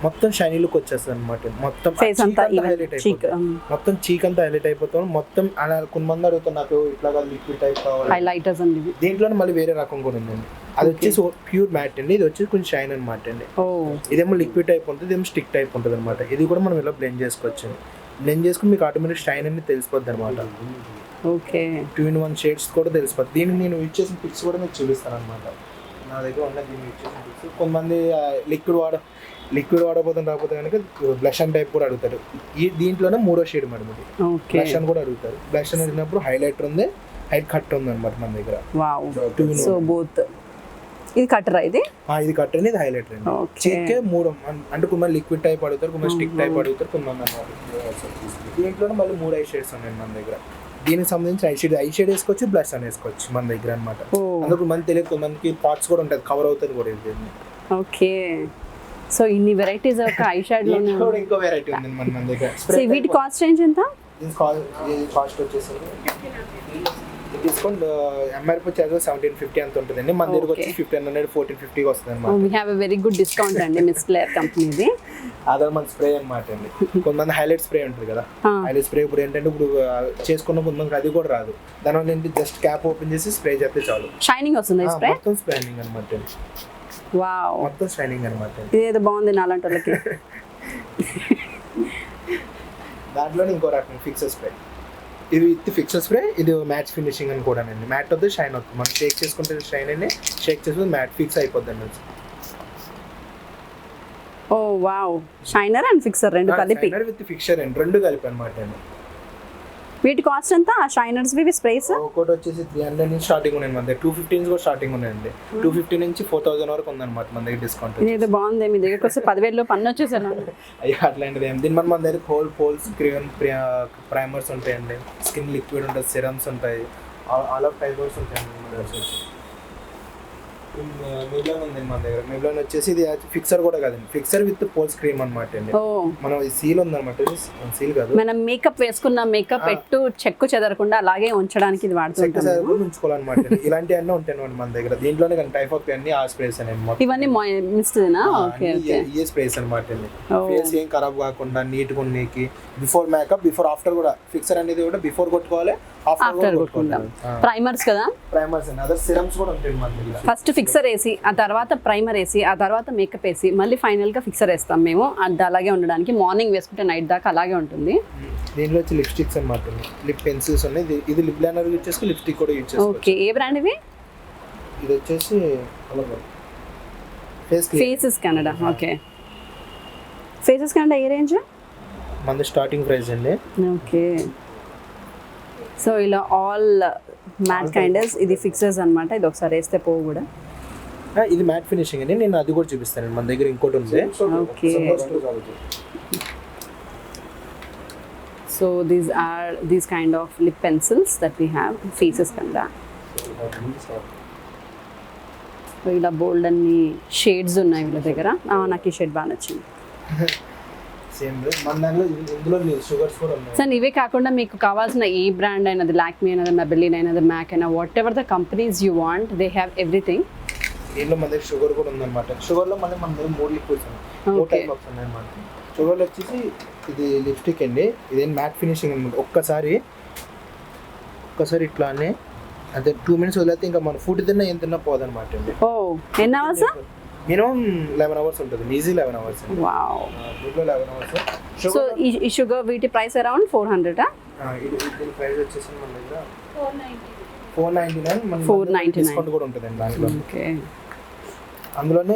మొత్తం షైనీ లుక్ వచ్చేస్తుంది అనమాట. మొత్తం హైలైట్ అయిపోతుంది, మొత్తం చీక్ అంతా హైలైట్ అయిపోతాం మొత్తం. అలా కొంతమంది అడుగుతారు నాకు ఇట్లా లిక్విడ్ టైప్ కావాలి, హైలైటర్స్ అండి. దీంట్లోనే మళ్ళీ వేరే రకం కూడా ఉందండి. అది వచ్చేసి ప్యూర్ మ్యాట్ అండి. ఇది వచ్చేసి కొంచెం షైన్ అనమాట అండి. ఇదేమో లిక్విడ్ టైప్ ఉంటుంది, ఇదేమో స్టిక్ టైప్ ఉంటుంది అనమాట. ఇది కూడా మనం ఇలా బ్లెండ్ చేసుకోవచ్చు. బ్లెండ్ చేసుకుని మీకు ఆటోమేటిక్ షైన్ అనేది తెలిసిపోద్ది అనమాట. ఓకే, 2-in-1 షేడ్స్ కూడా తెలిసిపోద్ది. దీనికి నేను యూజ్ చేసిన పిక్స్ కూడా మీకు చూపిస్తాను అనమాట. నా దగ్గర ఉన్న దీన్ని యూజ్ చేసిన పిక్స్. కొంతమంది లిక్విడ్ వాడకపోతే రాకపోతే కనుక బ్లష్ అండ్ టైప్ కూడా అడుగుతారు. దీంట్లోనే 3వ షేడ్ మేడం ఇది. బ్లష్ అని కూడా అడుగుతారు. బ్లష్ అని అడిగినప్పుడు హైలైటర్ ఉంది, హైట్ కట్ ఉంది అనమాట మన దగ్గర. So both. ఇది కట్టరా? ఇది కట్ అండి, ఇది హైలైటర్ అండి. చీకే 3 అంటే కొంతమంది లిక్విడ్ టైప్ అడుగుతారు, కొంతమంది స్టిక్ టైప్ అడుగుతారు, కొంతమంది అన్నమాట. దీంట్లోనే మళ్ళీ 3 ఐ షేడ్స్ ఉన్నాయి మన దగ్గర. దీనికి సంబంధించి ఐ షేడ్ వేసుకోవచ్చు, బ్లష్ అని వేసుకోవచ్చు మన దగ్గర అనమాట. అందుకు మంది తెలియదు, కొంతమందికి పార్ట్స్ కూడా ఉంటుంది, కవర్ అవుతుంది కూడా. ఓకే, సో ఇన్ని వెరైటీస్ ఒక ఐ షాడో ఇంకో వెరైటీ ఉంది మన దగ్గర. సో వీటి కాస్ట్ రేంజ్ ఎంత? కాస్ట్ వచ్చేసి డిస్కౌంట్ ఎంఆర్పీ వచ్చేసి 1750 అంత ఉంటుందండి. మన దగ్గర వచ్చి 1500 1450 వస్తుంది అనమాట. We have a very good discount అండి మిస్ క్లియర్ కంపెనీది. అదే మన స్ప్రే అనమాట అండి. కొంతమంది హైలైట్ స్ప్రే ఉంటుంది కదా, హైలైట్ స్ప్రే ఇప్పుడు ఏంటంటే ఇప్పుడు చేసుకున్న కొంతమందికి అది కూడా రాదు. దానివల్ల ఏంటి, జస్ట్ క్యాప్ ఓపెన్ చేసి స్ప్రే చేస్తే చాలు, షైనింగ్ వస్తుంది. స్ప్రే మొత్తం స్ప్రేయింగ్ అనమాట. వావ్, మొత్తం షైనింగ్ అనమాట. ఇదేదో బాగుంది నాలాంటి వాళ్ళకి. దాంట్లోనే ఇంకో రకం ఫిక్సర్ స్ప్రే. ఇది విత్ ఫిక్సర్ స్ప్రే, ఇది మ్యాట్ ఫినిషింగ్ అని కూడా అండి. మ్యాట్ వద్దు షైన్ అవుతుంది, మనం షేక్ చేసుకుంటే షైన్ అని, షేక్ చేసుకుంటే మ్యాట్ ఫిక్స్ అయిపోద్ది అండి. ఓ వావ్, షైనర్ అండ్ ఫిక్సర్ రెండు కలిపి. షైనర్ విత్ ఫిక్సర్ అండి, రెండు కలిపి అనమాట అండి. వీటి కాస్ట్ ఎంత ఆ షైనర్స్ వి స్ప్రేస్? ఒకటి వచ్చేసి 300 నుంచి స్టార్టింగ్ ఉన్నాయి మన దగ్గర, 250 కూడా స్టార్టింగ్ ఉన్నాయండి. 250 నుంచి 4000 వరకు ఉందన్నమాట మన దగ్గర డిస్కౌంట్. ఇది బాగుంది, మీ దగ్గరకు వస్తే 10,000 పన్ను వచ్చేసాను. అయ్యో అట్లాంటిది ఏం, దీని మన దగ్గర పోల్స్ క్రీమ్ ప్రైమర్స్ ఉంటాయండి, స్కిన్ లిక్విడ్ ఉంటుంది, సిరమ్స్ ఉంటాయి, ఆల్ ఆఫ్ టైప్స్ ఉంటాయండి మన దగ్గర. మిబ్లాన్ ఉంది మన దగ్గర. మిబ్లాన్ వచ్చేసి ఇది ఫిక్సర్ కూడా కాదండి, ఫిక్సర్ విత్ పోల్స్ క్రీమ్ అనమాట అండి. మనం ఈ సీల్ ఉందన్నమాట, సీల్ కాదు, మనం మేకప్ వేసుకున్న మేకప్ ఎట్టు చెక్కు చెదరకుండా అలాగే ఉంచడానికి ఇది వాడుతుంటాం, ఉంచుకోవాలన్నమాట. ఇలాంటివన్నీ ఉంటాయి మన దగ్గర. దీంట్లోనే కానీ టైప్ ఆఫ్ అన్ని ఆ స్ప్రేస్ అనేవి, ఇవన్నీ మిస్టేనా? ఓకే ఓకే, ఈ స్ప్రేస్ అనమాట అండి. ఫేస్ ఏం ఖరాబ్ కాకుండా నీట్గా ఉండేకి, బిఫోర్ మేకప్ బిఫోర్ ఆఫ్టర్ కూడా. ఫిక్సర్ అనేది కూడా బిఫోర్ కొట్టుకోవాలి, ఆఫ్టర్ కొట్టుకుంటాం. ప్రైమర్స్ కదా, ప్రైమర్స్ అండి, అదర్ సిరమ్స్ కూడా ఉంటాయి మన దగ్గర. ఫస్ట్ ఫిక్సర్ వేసి, ఆ తర్వాత ప్రైమర్ వేసి, ఆ తర్వాత మేకప్ వేసి, మళ్ళీ ఫైనల్ గా ఫిక్సర్ వేస్తాం మేము. అది అలాగే ఉండడానికి, మార్నింగ్ వేసుకుంటే నైట్ దాకా అలాగే ఉంటుంది. దీంట్లో వచ్చి లిప్స్టిక్స్ అనమాట, లిప్ పెన్సిల్స్ ఉన్నాయి. ఇది లిప్ లైనర్ యూజ్ చేసుకుని లిప్స్టిక్ కూడా యూజ్ చేసుకోవచ్చు. ఓకే, ఏ బ్రాండ్ ఇవి? ఇది వచ్చేసి Faces Canada. Okay, Faces Canada ఏ రేంజ్? మన స్టార్టింగ్ ప్రైస్ అండి. ఓకే, సో ఇలా ఆల్ మ్యాట్ కైండర్స్, ఇది ఫిక్సర్స్ అన్నమాట. ఇది ఒకసారి వేస్తే పోవు కూడా. ఇది మ్యాట్ ఫినిషింగ్ అండి, నేను అది కూడా చూపిస్తాను. మన దగ్గర ఇంకోటి ఉంది. Okay, so these kind of lip pencils that we have, faces కింద. ఇలా బోల్డ్ అన్ని షేడ్స్ ఉన్నాయి వీళ్ళ దగ్గర. నాకు ఈ షేడ్ బాగా నచ్చింది. సార్ ఇవే కాకుండా మీకు కావాల్సిన ఏ బ్రాండ్ అయినది, లాక్మీ అయినది, మెబెలిన్ అయినది, మ్యాక్ అయినా, what ever the companies you want, they have everything. దీంట్లో మన దగ్గర షుగర్ కూడా ఉందన్నమాట. షుగర్లో మళ్ళీ మన దగ్గర 3 లిక్విడ్స్ ఉన్నాయి, 4 టైప్ ఆఫ్ ఉన్నాయి అన్నమాట. షుగర్లో వచ్చేసి ఇది లిప్స్టిక్ అండి, ఇదేం మ్యాట్ ఫినిషింగ్ అనమాట. ఒక్కసారి ఇట్లానే అదే 2 minutes వదిలేస్తే ఇంకా మన ఫుడ్ తిన్నా ఏం తిన్నా పోదన్నమాట అండి. ఓ, ఎన్ని అవర్స్? మినిమం 11 hours ఉంటుంది, ఈజీ 11 hours. వావ్, దీంట్లో 11 hours. సో ఈ షుగర్ వీటి ప్రైస్ అరౌండ్ 400. దీని ప్రైస్ వచ్చేసి మన దగ్గర 499. మన 499 డిస్కౌంట్ కూడా ఉంటుందండి దాంట్లో. ఓకే, అందులోనే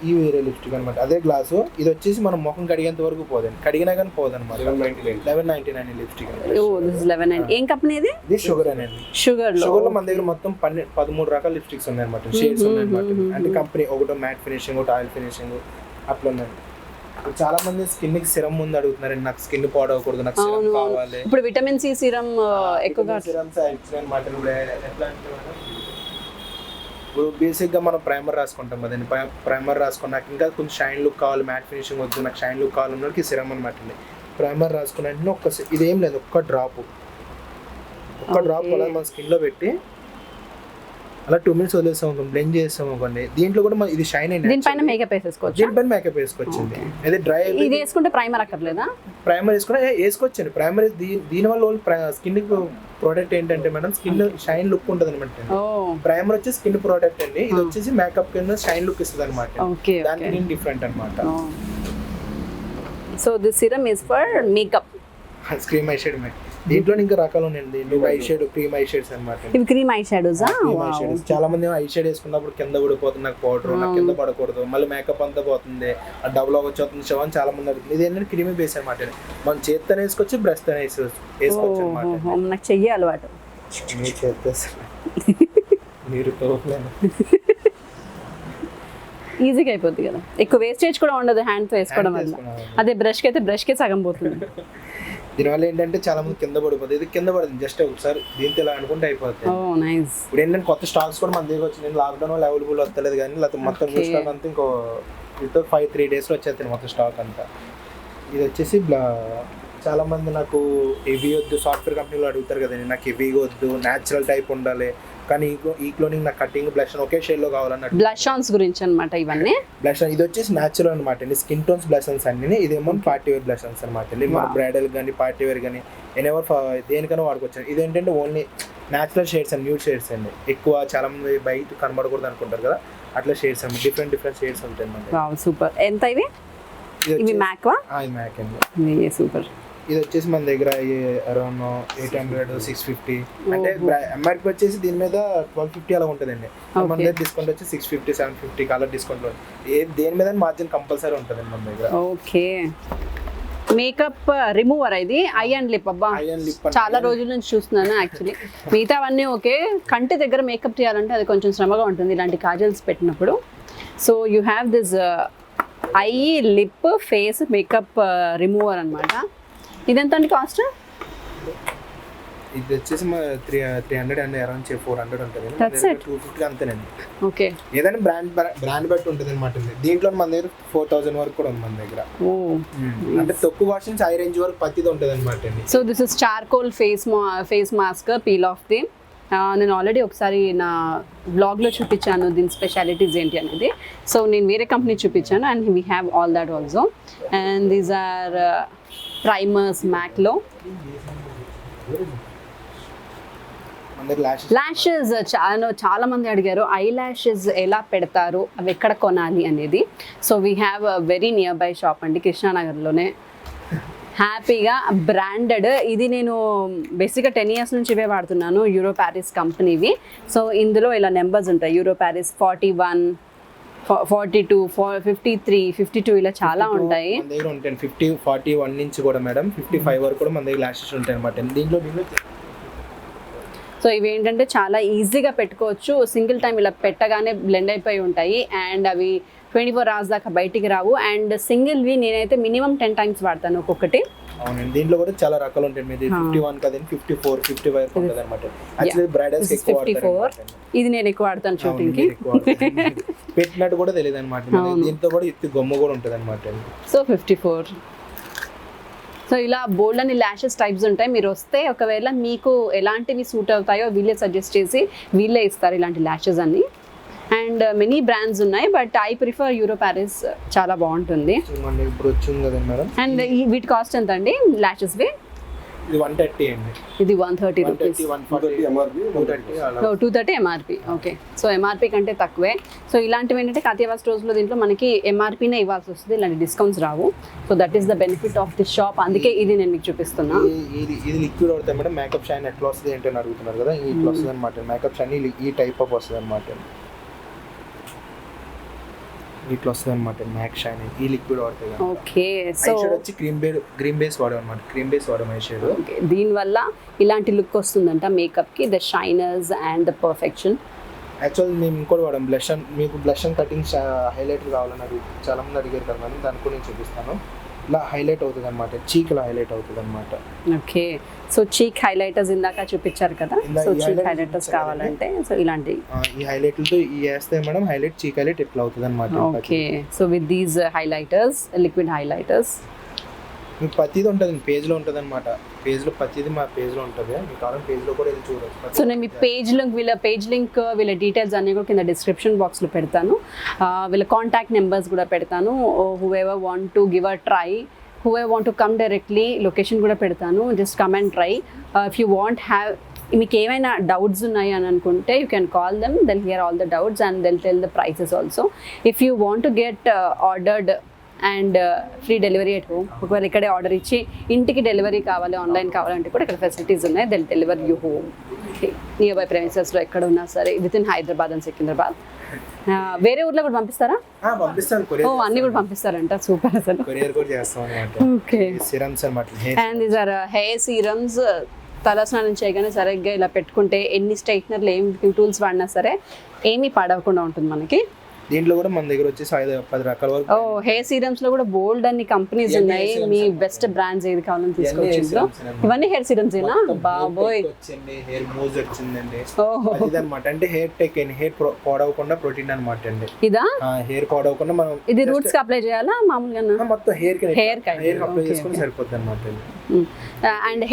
ఈ వేరే లిప్స్టిక్ అనమాట. అదే గ్లాసు, ఇది వచ్చేసి మనం ముఖం కడిగేంత వరకు పోదండి, కడిగినా కానీ పోదన్నమాట. 1199 లిప్స్టిక్. Oh, this is 11. ఏం కంపెనీ ఇది? ఇది షుగర్ అనేది. షుగర్ లో మన దగ్గర మొత్తం 13 రకాల లిప్స్టిక్స్ ఉన్నాయి అనమాట, షేడ్స్ ఉన్నాయి అనమాట. అంటే కంపెనీ ఒకటో మ్యాట్ ఫినిషింగ్, ఒకటి ఆయిల్ ఫినిషింగ్ అట్లా ఉన్నాయి. చాలా మంది స్కిన్ కి సిరమ్ ముందు అడుగుతున్నారు, నాకు స్కిన్ పాడవకూడదు, నాకు సిరమ్ కావాలి. ఇప్పుడు విటమిన్ సి సిరమ్ ఎక్కువగా సిరమ్స్ అనమాట. ఎట్లా అంటే ఇప్పుడు బేసిక్గా మనం ప్రైమర్ రాసుకుంటాం కదండి, ప్రైమర్ రాసుకున్నాక ఇంకా కొంచెం షైన్ లుక్ కావాలి, మ్యాట్ ఫినిషింగ్ వద్దు, నాకు షైన్ లుక్ కావాలన్నోడికి సిరమ్ అనమాట అండి. ప్రైమర్ రాసుకున్న వెంటనే ఇదేం లేదు, ఒక్క డ్రాప్ అలా మన స్కిన్లో పెట్టి అలా 2 minutes వదిలేస్తాం, బ్లెండ్ చేస్తాం అనుకోండి. దీంట్లో కూడా ఇది షైన్ అయింది, దీనిపైన మేకప్ వేసేసుకోవచ్చు. దీనిపైన మేకప్ వేసుకోవచ్చండి. అదే డ్రై ఇది వేసుకుంటే ప్రైమర్ అక్కర్లేదా? ప్రైమర్ వేసుకోవచ్చండి. ప్రైమర్ దీనివల్ల స్కిన్ ప్రోడక్ట్ ఏంటంటే మేడం, స్కిన్ షైన్ లుక్ ఉంటుంది అనమాట. ప్రైమర్ వచ్చి స్కిన్ ప్రోడక్ట్ అండి, ఇది వచ్చేసి మేకప్ కింద షైన్ లుక్ ఇస్తుంది అనమాట. దానికి డిఫరెంట్ అనమాట. So this serum is for makeup. Cream eye shade దీంట్లో ఇంకా రకాలు ఉన్నాయండి. Eye shade, cream I shades అనమాట. ఇవి క్రీమ్ ఐ షాడోస్. చాలా మంది ఐ షేడ్ వేసుకున్నప్పుడు కింద పడిపోతుంది, నాకు పౌడర్, నాకు కింద పడకూడదు, మళ్ళీ మేకప్ అంతా పోతుంది, ఆ డబుల్ వచ్చేస్తుంది షో అని చాలా మంది అడుగుతుంది. ఇది ఏంటంటే క్రీమీ బేస్ అనమాట. మనం చేతితో వేసుకోవచ్చు, బ్రష్ తో వేసుకోవచ్చు అనమాట. నాకు చెయ్యి అలవాటు, మీరు చేస్తే మీరు ఈజీగా అయిపోద్ది కదా, ఎక్కువ వేస్టేజ్ కూడా ఉండదు హ్యాండ్ తో వేసుకోవడం వల్ల. అదే బ్రష్ కి అయితే బ్రష్ కే సగం పోతుంది. దీనివల్ల ఏంటంటే చాలా మంది కింద పడిపోతుంది, ఇది కింద పడుతుంది జస్ట్ ఒకసారి దీంతో ఇలా అనుకుంటే అయిపోతుంది. ఇప్పుడు ఏంటంటే కొత్త స్టాక్స్ కూడా మన దగ్గర వచ్చింది, లాక్డౌన్ వల్ల అవైలబుల్ వస్తలేదు కానీ, లేకపోతే మొత్తం న్యూ స్టాక్ అంతా ఇంకో 3 days లో వచ్చేస్తుంది మొత్తం స్టాక్ అంతా. ఇది వచ్చేసి చాలా మంది నాకు హెవీ వద్దు, సాఫ్ట్వేర్ కంపెనీలో అడుగుతారు కదండి, నాకు హెవీగా వద్దు, న్యాచురల్ టైప్ ఉండాలి, కానీ ఈ క్లోనింగ్ నాకు కటింగ్ బ్లష్ ఒకే షేడ్ లో కావాలన్నట్టు. బ్లష్ ఆన్స్ గురించి అన్నమాట ఇవన్నీ. బ్లష్ ఇది వచ్చేసి న్యాచురల్ అనమాట అండి, స్కిన్ టోన్స్ బ్లష్ ఆన్స్ అన్ని. ఇదేమో పార్టీ వేర్ బ్లష్ ఆన్స్ అనమాట అండి, మన బ్రైడల్ కానీ పార్టీ వేర్ కానీ ఎనెవర్ దేనికైనా వాడుకోవచ్చు. ఇదేంటంటే only natural shades and nude shades అండి. ఎక్కువ చాలా మంది బయట కనబడకూడదు అనుకుంటారు కదా, అట్లా షేడ్స్ అండి, డిఫరెంట్ షేడ్స్ ఉంటాయి. సూపర్. ఎంత ఇవి? ఇవి మ్యాక్ వా? మ్యాక్ అండి. సూపర్. ఇది వచ్చేసి మన దగ్గర అరౌండ్ 800 650 అంటే ఎంఆర్పి వచ్చేసి దీని మీద 1250 అలా ఉంటుందండి. మన దగ్గర డిస్కౌంట్ వచ్చి 650 750 కలర్ డిస్కౌంట్ దేని మీద మార్జిన్ కంపల్సరీ ఉంటుందండి మన దగ్గర. ఓకే, మేకప్ రిమూవర్ ఇది ఐ అండ్ లిప్. అబ్బా చాలా రోజుల నుంచి చూస్తున్నాను యాక్చువల్లీ. మిగతావన్నీ ఓకే, కంటి దగ్గర మేకప్ చేయాలంటే అది కొంచెం శ్రమగా ఉంటుంది ఇలాంటి కాజల్స్ పెట్టినప్పుడు. So you have this I lip face makeup remover అనమాట. ఇదెంత అండి కాస్ట్? ఇది వచ్చేసి 300 అండి, అరౌండ్ 400 ఉంటుంది. 250 అంతేనండి. ఓకే, ఏదైనా బ్రాండ్ బట్టి ఉంటుంది అనమాట. దీంట్లో మన దగ్గర 4000 వరకు కూడా ఉంది మన దగ్గర. అంటే తక్కువ వాషింగ్స్ హై రేంజ్ వరకు పత్తిది ఉంటుంది అనమాట అండి. So this is charcoal face mask peel off the. నేను ఆల్రెడీ ఒకసారి నా బ్లాగ్లో చూపించాను దీని స్పెషాలిటీస్ ఏంటి అనేది. సో నేను వేరే కంపెనీ చూపించాను and we have all that also. And these are primers మ్యాక్లో. ల్యాషెస్ చాలా మంది అడిగారు ఐ ల్యాషెస్ ఎలా పెడతారు, అవి ఎక్కడ కొనాలి అనేది. So we have a very near by shop అండి, కృష్ణానగర్లోనే. హ్యాపీగా బ్రాండెడ్. ఇది నేను బేసిక్గా 10 years నుంచి ఇవే వాడుతున్నాను, యూరో ప్యారిస్ కంపెనీవి. సో ఇందులో ఇలా నెంబర్స్ ఉంటాయి, యూరో ప్యారిస్ 41 42 53 52 ఇలా చాలా ఉంటాయి. మన దగ్గర ఉంటాయి 50 41 నుంచి కూడా మేడం 55 వరకు కూడా మన దగ్గర ల్యాషెస్ ఉంటాయి అనమాట. దీంట్లో సో ఇవి ఏంటంటే చాలా ఈజీగా పెట్టుకోవచ్చు, సింగిల్ టైం ఇలా పెట్టగానే బ్లెండ్ అయిపోయి ఉంటాయి అండ్ అవి 24 hours దాకా బయటికి రావు. అండ్ సింగిల్వి నేనైతే మినిమం 10 times వాడతాను ఒక్కొక్కటి. అవునండి, దీంట్లో కూడా చాలా రకాలు ఉంటాయి. మీది 51 కదండి, 54 50 వరకు ఉంటుంది అనమాట. యాక్చువల్లీ బ్రైడల్స్ ఎక్కువ 54. ఇది నేను ఎక్కువ వాడతాను షూటింగ్ కి. పెట్టినట్టు కూడా తెలియదు అనమాట. దీంతో కూడా ఎత్తి గమ్ము కూడా ఉంటుంది అనమాట. సో 54. సో ఇలా బోల్డ్ అని ల్యాషెస్ టైప్స్ ఉంటాయి. మీరు వస్తే ఒకవేళ మీకు ఎలాంటివి సూట్ అవుతాయో వీళ్ళే సజెస్ట్ చేసి వీళ్ళే ఇస్తారు ఇలాంటి ల్యాషెస్ అన్ని. అండ్ మెనీ బ్రాండ్స్ ఉన్నాయి but I prefer euro Paris, చాలా బాగుంటుంది. ఇప్పుడు వచ్చింది కదా మేడం. అండ్ వీటి కాస్ట్ ఎంత అండి ల్యాషెస్వి? ఇది 130 అండి. ఇది 130 rupees. 230 MRP. Okay, so MRP కంటే తక్కువే. సో ఇలాంటివి ఏంటంటే కాతియావా స్టోర్స్లో దీంట్లో మనకి ఎంఆర్పినే ఇవ్వాల్సి వస్తుంది, ఇలాంటి discounts Rao. So that is the benefit of this shop. అందుకే ఇది నేను మీకు చూపిస్తున్నా. ఇది లిక్విడ్ అవుతాయి మేడం. మేకప్ షైన్ ఎట్లా వస్తుంది ఏంటని అడుగుతున్నారు కదా, ఇట్లా వస్తుంది అనమాట. మేకప్ షైన్ ఈ టైప్ ఆఫ్ వస్తుంది అనమాట. ఇట్లా వస్తుంది అనమాట మ్యాక్ షైన్. ఈ లిక్విడ్ వాడతాయి. ఓకే, సో వచ్చి క్రీమ్ బేస్ వాడాం అనమాట. క్రీమ్ బేస్ వాడాం ఐ షేడ్. ఓకే, దీనివల్ల ఇలాంటి లుక్ వస్తుందంట మేకప్కి, the shiners and the perfection. Actual మేము ఇంకోటి వాడాం బ్లష్ అండ్, మీకు బ్లష్ అండ్ కటింగ్ హైలైట్ కావాలని చాలా మంది అడిగారు కదా మేడం, దాన్ని కూడా నేను చూపిస్తాను. ఇలా హైలైట్ అవుతుంది అనమాట, చీక్ ఇలా హైలైట్ అవుతుంది అనమాట. ఓకే, సో చీక్ హైలైటర్స్ ఇందాక చూపించారు కదా, సో చీక్ హైలైటర్స్ కావాలంటే సో ఇలాంటి ఈ హైలైట్లతో వేస్తే మేడం హైలైట్ చీక్ హైలైట్ ఎట్లా అవుతుంది అనమాట. Okay, so with these highlighters, liquid highlighters మీకు ప్రతిది ఉంటుంది పేజ్లో ఉంటుంది అనమాట. పేజ్లో ప్రతిది మా పేజ్లో ఉంటుంది, మీకు కావాలంటే పేజ్లో కూడా ఇది చూడవచ్చు. సో నేను మీ పేజ్ లింక్, వీళ్ళ పేజ్ లింక్, వీళ్ళ డీటెయిల్స్ అన్నీ కూడా కింద డిస్క్రిప్షన్ బాక్స్లో పెడతాను. వీళ్ళ కాంటాక్ట్ నెంబర్స్ కూడా పెడతాను. Whoever want to give a try, who I want to come directly, location కూడా పెడతాను. Just come and try. If you want have, మీకు ఏమైనా డౌట్స్ ఉన్నాయి అని అనుకుంటే you can call them, they'll hear all the doubts and they'll tell the prices also. If you want to get ordered and free delivery at home, ఒకవేళ ఇక్కడే order ఇచ్చి ఇంటికి delivery కావాలి, ఆన్లైన్ కావాలంటే కూడా ఇక్కడ ఫెసిలిటీస్ ఉన్నాయి. They'll deliver you home nearby ప్రెమిసెస్లో ఎక్కడ ఉన్నా సరే, with in Hyderabad and Secunderabad. వేరే ఊర్లో కూడా పంపిస్తారా? పంపిస్తాను. ఓ, అన్ని కూడా పంపిస్తారంట, సూపర్ అసలు. కొరియర్ కూడా చేస్తాం అన్నమాట. ఓకే, సిరమ్స్ అన్నమాట. And these or hair serums. తలస్నానం చేయగానే సరిగ్గా ఇలా పెట్టుకుంటే ఎన్ని స్ట్రైట్నర్లు ఏం టూల్స్ వాడినా సరే ఏమీ పాడవకుండా ఉంటుంది మనకి. దీంట్లో కూడా మన దగ్గర వచ్చేసి 10 రకాల వరకు. ఓ, హెయిర్ సీరమ్స్ లో కూడా బోల్డ్ అన్ని కంపెనీస్ ఉన్నాయి. మీ బెస్ట్ బ్రాండ్స్ ఏది కావాలని తీసుకోవచ్చు. ఇవన్నీ హెయిర్ సీరమ్స్ ఏనా? బాబోయ్, హెయిర్ మూజ్ వచ్చిందండి. ఇదన్నమాట, అంటే హెయిర్ టెక్, హెయిర్ పాడవకుండా ప్రోటీన్ అనమాట అండి. ఇదా హెయిర్ పాడవకుండా మనం ఇది రూట్స్ కి అప్లై చేయాలా మామూలుగా? మొత్తం హెయిర్ అప్లై చేసుకుని సరిపోతుంది అనమాట. అండ్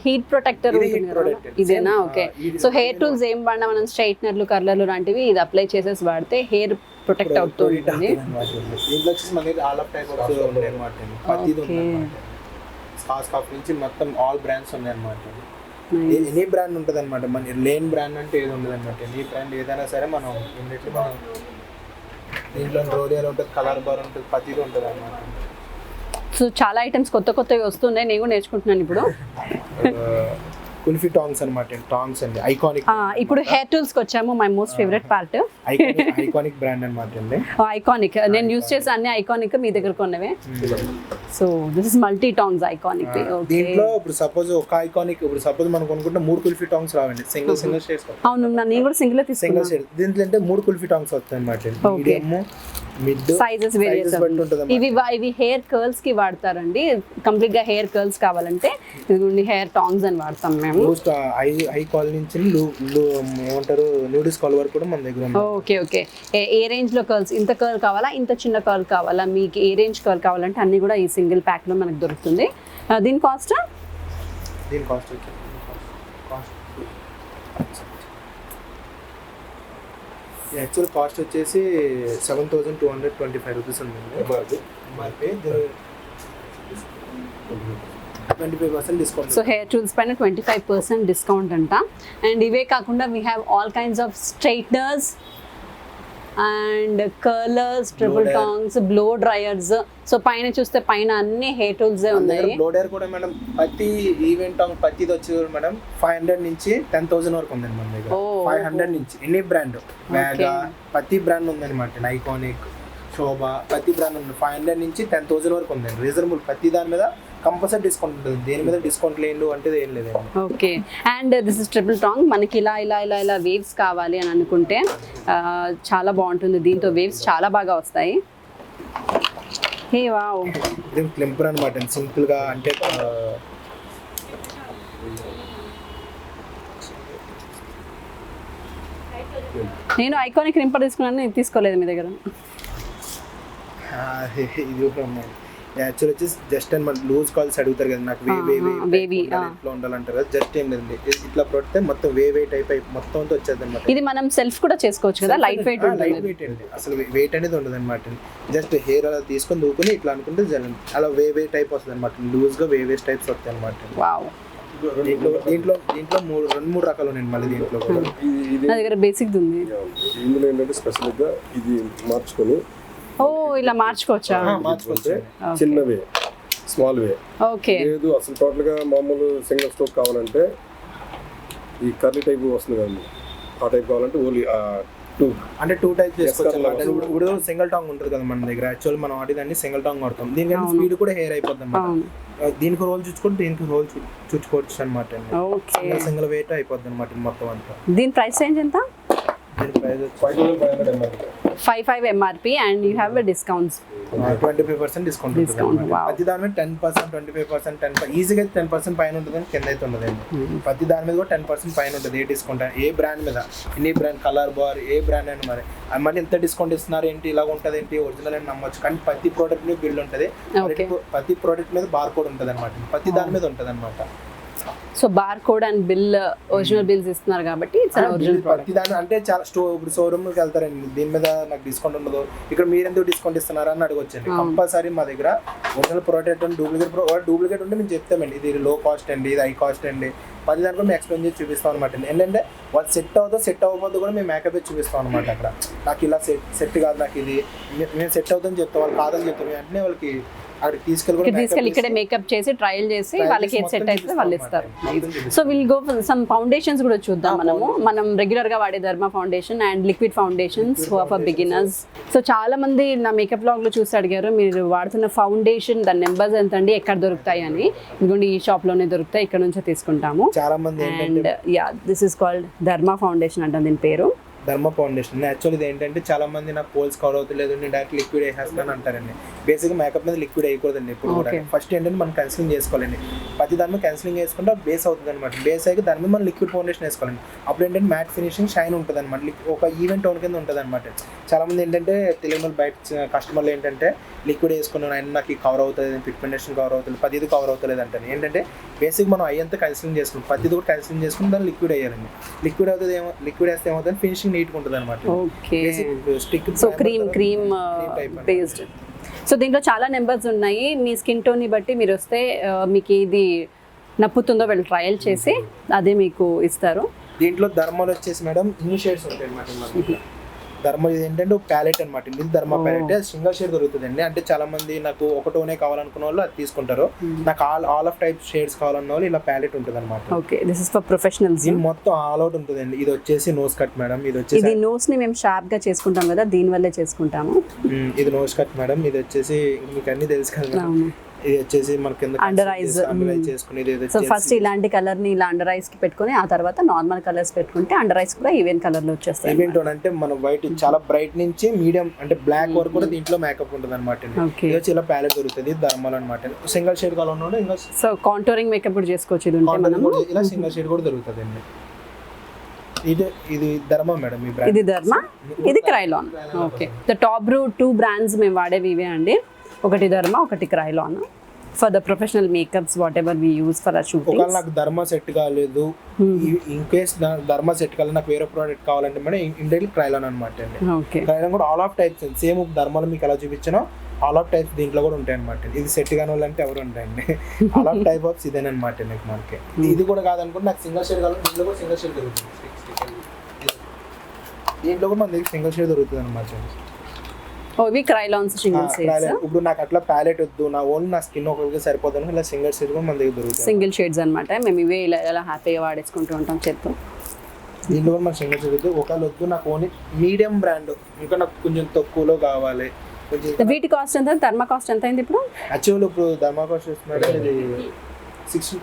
హీట్ ప్రొటెక్టర్ ఉంటుంది కదా, ఇదేనా? ఓకే, సో హెయిర్ టూల్స్ ఏం వాడినా మనం స్ట్రైట్నర్లు, కర్లర్లు లాంటివి ఇది అప్లై చేసేసి వాడితే హెయిర్ ప్రొటెక్ట్ అవుతూ ఉంటుంది. దీంట్లో వచ్చేసి మన దగ్గర ఆల్ ఆఫ్ టైప్ ఆఫ్ ఉన్నాయి అన్నమాట. ప్రతిది ఉంది అన్నమాట. స్కాచ్ నుంచి మొత్తం ఆల్ బ్రాండ్స్ ఉన్నాయి అన్నమాట. ఎనీ బ్రాండ్ ఉంటుంది అనమాట. మన లేన్ బ్రాండ్ అంటే ఏది ఉండదు అనమాట. ఎనీ బ్రాండ్ ఏదైనా సరే మనం ఇమ్మీడియట్లీ మనం దీంట్లో రోలియర్ ఉంటుంది, కలర్ బార్ ఉంటుంది, ప్రతిది ఉంటుంది అనమాట. సో చాలా ఐటమ్స్ కొత్త కొత్తవి వస్తున్నాయి, నేను కూడా నేర్చుకుంటున్నాను ఇప్పుడు. కుల్ఫీ టాంగ్స్ అనమాట, టాంగ్స్ అండి ఐకానిక్. ఇప్పుడు హెయిర్ టూల్స్ కి వచ్చాము, my most favourite part. Iconic brand అనమాట అండి. ఐకానిక్ నేను యూస్ చేసే అన్ని ఐకానిక్ మీ దగ్గర కొన్నవే. So this is multi tongs iconic. దీంట్లో ఇప్పుడు సపోజ్ ఒక ఐకానిక్, ఇప్పుడు సపోజ్ మనం కొనుక్కుంటే 3 కుల్ఫీ టాంగ్స్ రావండి, సింగిల్ షేడ్స్. అవును, నేను కూడా సింగిల్ సింగిల్ తీసుకున్నాను. షేడ్. దీంట్లో అంటే 3 కుల్ఫీ టాంగ్స్ వస్తాయి అనమాట. మీడియం, మిడ్, సైజెస్ ఇవి హెయిర్ కర్ల్స్ కి వాడతారండి. కంప్లీట్ గా హెయిర్ కర్ల్స్ కావాలంటే ఇదిగోండి హెయిర్ టాంగ్స్ అని వాడతాం మేము. హై కాల్ నుంచి ఏమంటారు నూడిల్స్ కాల్ వరకు కూడా మన దగ్గర ఉంది. Okay okay. ఏ రేంజ్ లో కర్ల్స్, ఇంత కర్ల్ కావాలా, ఇంత చిన్న కర్ల్ కావాలా, మీకు ఏ రేంజ్ కర్ల్ కావాలంటే అన్ని కూడా ఈ సింగిల్ ప్యాక్ లో మనకు దొరుకుతుంది. దీని కాస్ట్ యాక్చువల్ కాస్ట్ వచ్చేసి 7,225 రూపీస్ ఉందండి. MRP 25% discount. So hair tools పైన 25% డిస్కౌంట్ అంట. అండ్ ఇవే కాకుండా we have all kinds of straighteners and curlers, triple tongs, blow dryers. So పైన చూస్తే పైన అన్ని హెయిర్ టూల్స్ ఉన్నాయి. బ్లో డ్రైయర్ కూడా మేడం ప్రతి ఈవెంట్ టాంగ్ ప్రతిది వచ్చి మేడం 500 నుంచి 10,000 వరకు ఉందండి మన దగ్గర. 500 నుంచి ఎనీ బ్రాండ్, వేగా ప్రతి బ్రాండ్ ఉందన్నమాట. ఐకానిక్, శోభా, ప్రతి బ్రాండ్ ఉంది. 500 నుంచి 10,000 వరకు ఉందండి. రీజనబుల్, ప్రతి దాని మీద కంపల్సరీ డిస్కౌంట్ ఉంటుంది. దేని మీద డిస్కౌంట్ లేదు అంటే ఏం లేదండి. Okay. And this is triple tong. మనకి ఇలా ఇలా ఇలా ఇలా వేవ్స్ కావాలి అని అనుకుంటే చాలా బాగుంటుంది. దీంతో వేవ్స్ చాలా బాగా వస్తాయి. హే వావ్, ఇది క్లింపర్ అనమాట. సింపుల్ గా అంటే నేను ఐకానిక్ క్లింపర్ తీసుకున్నాను, నేను తీసుకోలేదు మీ దగ్గర. ఇది యాక్చువల్ వచ్చేసి జస్ట్ అని మన లూజ్ కాల్స్ అడుగుతారు కదా, నాకు వేవీ ఇట్లా ఉండాలంటారు కదా. జస్ట్ ఏం లేదండి, ఇట్లా పడితే మొత్తం వేవే టైప్ అయి మొత్తం అంతా వచ్చేది అనమాట. ఇది మనం సెల్ఫ్ కూడా చేసుకోవచ్చు కదా, లైట్ వెయిట్ లైట్ వెయిట్ అండి. అసలు వెయిట్ అనేది ఉండదు అనమాట. జస్ట్ హెయిర్ అలా తీసుకొని దూకుని ఇట్లా అనుకుంటే అలా వేవే టైప్ వస్తుంది అనమాట. లూజ్ గా వేవేస్ టైప్స్ వస్తాయి అనమాట. దీంట్లో 2-3 రకాలు ఉన్నాయండి. మళ్ళీ దీంట్లో కూడా నా దగ్గర బేసిక్ ఉంది. ఇందులో ఏంటంటే స్పెషల్ గా ఇది మార్చుకొని ఇలా మార్చుకోవచ్చా? మార్చుకుంటే చిన్న వే, స్మాల్ వే. ఓకే. లేదు అసలు టోటల్ గా మామూలు సింగిల్ స్ట్రోక్ కావాలంటే ఈ కర్లీ టైప్ వస్తుంది కదండి, ఆ టైప్ కావాలంటే ఓన్లీ 2 టైప్ చేసుకోవచ్చు. ఇప్పుడు సింగిల్ టాంగ్ ఉంటుంది కదా మన దగ్గర. యాక్చువల్ మనం వాడేదాన్ని సింగిల్ టాంగ్ వాడతాం. దీనికంటే స్పీడ్ కూడా హెయిర్ అయిపోద్ది అనమాట. దీనికి రోల్ చూసుకుంటే దీనికి రోల్ చూసుకోవచ్చు అనమాట. సింగిల్ వెయిట్ అయిపోద్ది అనమాట మొత్తం అంతా. దీని ప్రైస్ రేంజ్ ఎంత? దీని price 5,500 MRP and you have a discounts. 25% discount. ప్రతి దాని మీద 10%, 25%, 10% ఈజీగా 10% పైన ఉంటుంది. కింద అయితే ఉండదండి. ప్రతి దాని మీద కూడా 10% పైన ఉంటుంది. ఏ డిస్కౌంట్ ఏ బ్రాండ్ మీద, ఎనీ బ్రాండ్, కలర్ బార్, ఏ బ్రాండ్ అయినా మరి మళ్ళీ ఎంత డిస్కౌంట్ ఇస్తున్నారు ఏంటి, ఇలాగ ఉంటుంది ఏంటి, ఒరిజినల్ అని నమ్మొచ్చు. కానీ ప్రతి ప్రోడక్ట్ మీద బిల్ ఉంటుంది. ప్రతి ప్రోడక్ట్ మీద బార్ కోడ్ ఉంటుంది అనమాట. ప్రతి దాని మీద ఉంటుంది అనమాట. So bar code and bill, original bills ఇస్తున్నారు కాబట్టి ప్రతి దాని అంటే చాలా ఇప్పుడు షోరూమ్కి వెళ్తారండి, దీని మీద నాకు డిస్కౌంట్ ఉండదు, ఇక్కడ మీరు ఎందుకు డిస్కౌంట్ ఇస్తున్నారా అని అడగొచ్చండి. కంపల్సరీ మా దగ్గర ఒరిజినల్ ప్రోడక్ట్ అండ్ డూప్లికేట్ ఉంటే మేము చెప్తామండి. ఇది లో కాస్ట్ అండి, ఇది హై కాస్ట్ అండి. 10 దానికి మేము ఎక్స్ప్లెయిన్ చేసి చూపిస్తాం అనమాట. ఏంటంటే వాళ్ళు సెట్ అవ్వకపోతే కూడా మేము మేకప్ వేసి చూపిస్తాం అనమాట. అక్కడ నాకు ఇలా సెట్ కాదు, నాకు ఇది మేము సెట్ అవుతుందని చెప్తాం. వాళ్ళు కాదని చెప్తాం. వెంటనే వాళ్ళకి తీసుకెళ్ళి ఇక్కడే మేకప్ చేసి ట్రయల్ చేసి వాళ్ళకి ఏది సెట్ అయితే వాళ్ళు ఇస్తారు. So will go some foundations కూడా చూద్దాం. మనం రెగ్యులర్ గా వాడే derma foundation and liquid foundations for beginners. So చాలా మంది నా మేకప్ బ్లాగ్ లో చూసి అడిగారు మీరు వాడుతున్న ఫౌండేషన్ దాని నెంబర్స్ ఎంత అండి, ఎక్కడ దొరుకుతాయి అని. ఇదిగోండి ఈ షాప్ లోనే దొరుకుతాయి, ఇక్కడ నుంచే తీసుకుంటాము. చాలా మంది and this is called Dharma foundation అంట దీని పేరు. ధర్మా ఫౌండేషన్. యాక్చువల్ ఇది ఏంటంటే చాలా మంది నాకు పోల్స్ కవర్ అవుతలేదు, నేను డైరెక్ట్ లిక్విడ్ వేసేస్తాను అంటారండి. బేసిక్గా మేకప్ మీద లిక్విడ్ వేయకూడదండి ఎప్పుడు కూడా. ఫస్ట్ ఏంటంటే మనం కన్సిలింగ్ చేసుకోవాలండి. ప్రతి దాని మీద కన్సిలింగ్ వేసుకుంటే బేస్ అవుతుంది అనమాట. బేస్ అయితే దాని మీద మనం లిక్విడ్ ఫౌండేషన్ వేసుకోవాలండి. అప్పుడు ఏంటంటే మ్యాట్ ఫినిషింగ్ షైన్ ఉంటుంది అనమాట. ఒక ఈవెంట్ టోన్ కింద ఉంటుంది అనమాట. చాలా మంది ఏంటంటే తెలియని బయట కస్టమర్లు ఏంటంటే లిక్విడ్ వేసుకున్నాను ఆయన నాకు కవర్ అవుతుంది, పిగ్మెంటేషన్ కవర్ అవుతుంది, ప్రతిది కవర్ అవుతలేదు అంటే ఏంటంటే బేసిక్ మనం అయ్యంతా కన్సిలింగ్ చేసుకుంటాం. ప్రతిది కూడా కన్సిలింగ్ చేసుకుని దాన్ని లిక్విడ్ వేయాలండి. లిక్విడ్ అవుతుంది లిక్విడ్ వేస్తే ఏమవుతుంది, ఫినిషింగ్ నీట్గా ఉంటుంది అనమాట. So cream based. సో దీంట్లో చాలా నెంబర్స్ ఉన్నాయి. మీ స్కిన్ టోన్ని బట్టి మీరు వస్తే మీకు ఇది నప్పుతుందో వీళ్ళు ట్రయల్ చేసి అదే మీకు ఇస్తారు. దీంట్లో ధర్మాలు వచ్చేసి మేడం ఇన్ని షేడ్స్ ఉంటాయి అన్నమాట. ధర్మ ఇది ఏంటంటే ఒక ప్యాలెట్ అనమాట, ఇది ధర్మ ప్యాలెట్ సింగిల్ షేడ్ దొరుకుతుందండి. అంటే చాలా మంది నాకు ఒక టోనే కావాలనుకున్న వాళ్ళు అది తీసుకుంటారు. నాకు ఆల్ ఆఫ్ టైప్ షేడ్స్ కావాలన్న వాళ్ళు ఇలా ప్యాలెట్ ఉంటుంది అనమాట. Okay, this is for professionals. దీని మొత్తం ఆల్ అవుట్ ఉంటుందండి. ఇది వచ్చేసి నోస్ కట్ మేడం, ఇది వచ్చేసి ఇది నోస్ ని మేము షార్ప్ గా చేసుకుంటాం కదా, దీని వల్లే చేసుకుంటాము. ఇది నోస్ కట్ మేడం, ఇది వచ్చేసి మీకు అన్ని తెలుసు కదా. ఇది వచ్చేసి మన కింద అండర్ ఐస్ చేసుకునేది. సో ఫస్ట్ ఇలాంటి కలర్ ని ఇలా అండర్ ఐస్ కి పెట్టుకొని ఆ తర్వాత నార్మల్ కలర్స్ పెట్టుకుంటే అండర్ ఐస్ కూడా ఈవెన్ కలర్ లో వచ్చేస్తాయి. ఈవెన్ టోన్ అంటే మన వైట్ చాలా బ్రైట్ నుంచి మీడియం అంటే బ్లాక్ వరకు కూడా దీంట్లో మేకప్ ఉంటుంది అనమాట. ఇది వచ్చి ఇలా ప్యాలెట్ దొరుకుతుంది ధర్మల్ అనమాట. సింగిల్ షేడ్ కావాలన్నా ఇంకా సో కాంటోరింగ్ మేకప్ కూడా చేసుకోవచ్చు. ఇది ఉంటే మనము ఇలా సింగిల్ షేడ్ కూడా దొరుకుతుంది అండి. ఇది ధర్మ మేడం, ఈ బ్రాండ్ ఇది ధర్మ, ఇది Kryolan. Okay, the top 2 brands మేము వాడేవి ఇవే అండి. ఒకటి ధర్మ, ఒకటి Kryolan. For the professional makeups whatever we use for our shootings. ఒకవేళ నాకు ధర్మ సెట్ కాలేదు, ఇన్ కేస్ ధర్మ సెట్ కాలేదు, నాకు వేరే ప్రోడక్ట్ కావాలంటే మేడం ఇండైరెక్ట్ క్రైలాన్ అనమాట అండి. ఓకే, క్రైలాన్ కూడా ఆల్ ఆఫ్ టైప్స్ సేమ్ ధర్మలో మీకు ఎలా చూపించానో ఆల్ ఆఫ్ టైప్స్ దీంట్లో కూడా ఉంటాయి అనమాట. ఇది సెట్ కాని వాళ్ళంటే ఎవరు ఉంటాయండి. ఆల్ ఆఫ్ టైప్ ఆఫ్ ఇదేనమాట మీకు మనకి. ఇది కూడా కాదనుకుంటే నాకు సింగిల్ షేడ్ కావాలి, దీంట్లో కూడా సింగిల్ షేడ్ దొరుకుతుంది. దీంట్లో కూడా మన దగ్గర సింగిల్ షేడ్ దొరుకుతుంది అనమాట. ఇవి క్రైలాన్స్ సింగిల్ షేడ్స్. ఇప్పుడు నాకు అట్లా ప్యాలెట్ వద్దు, నా ఓన్లీ నా స్కిన్ ఒకరికి సరిపోతుంది, ఇలా సింగిల్ షేడ్ కూడా మన దగ్గర దొరుకుతుంది. సింగిల్ షేడ్స్ అనమాట. మేము ఇవే ఇలా హ్యాపీగా వాడేసుకుంటూ ఉంటాం చేత్తో. దీంట్లో కూడా మన సింగిల్ షేడ్ వద్దు, ఒకవేళ వద్దు నాకు ఓన్లీ మీడియం బ్రాండ్, ఇంకా నాకు కొంచెం తక్కువలో కావాలి. వీటి కాస్ట్ ఎంత, ధర్మ కాస్ట్ ఎంత అయింది ఇప్పుడు? యాక్చువల్ ఇప్పుడు ధర్మా కాస్ట్ వస్తున్నాడు ఇది 60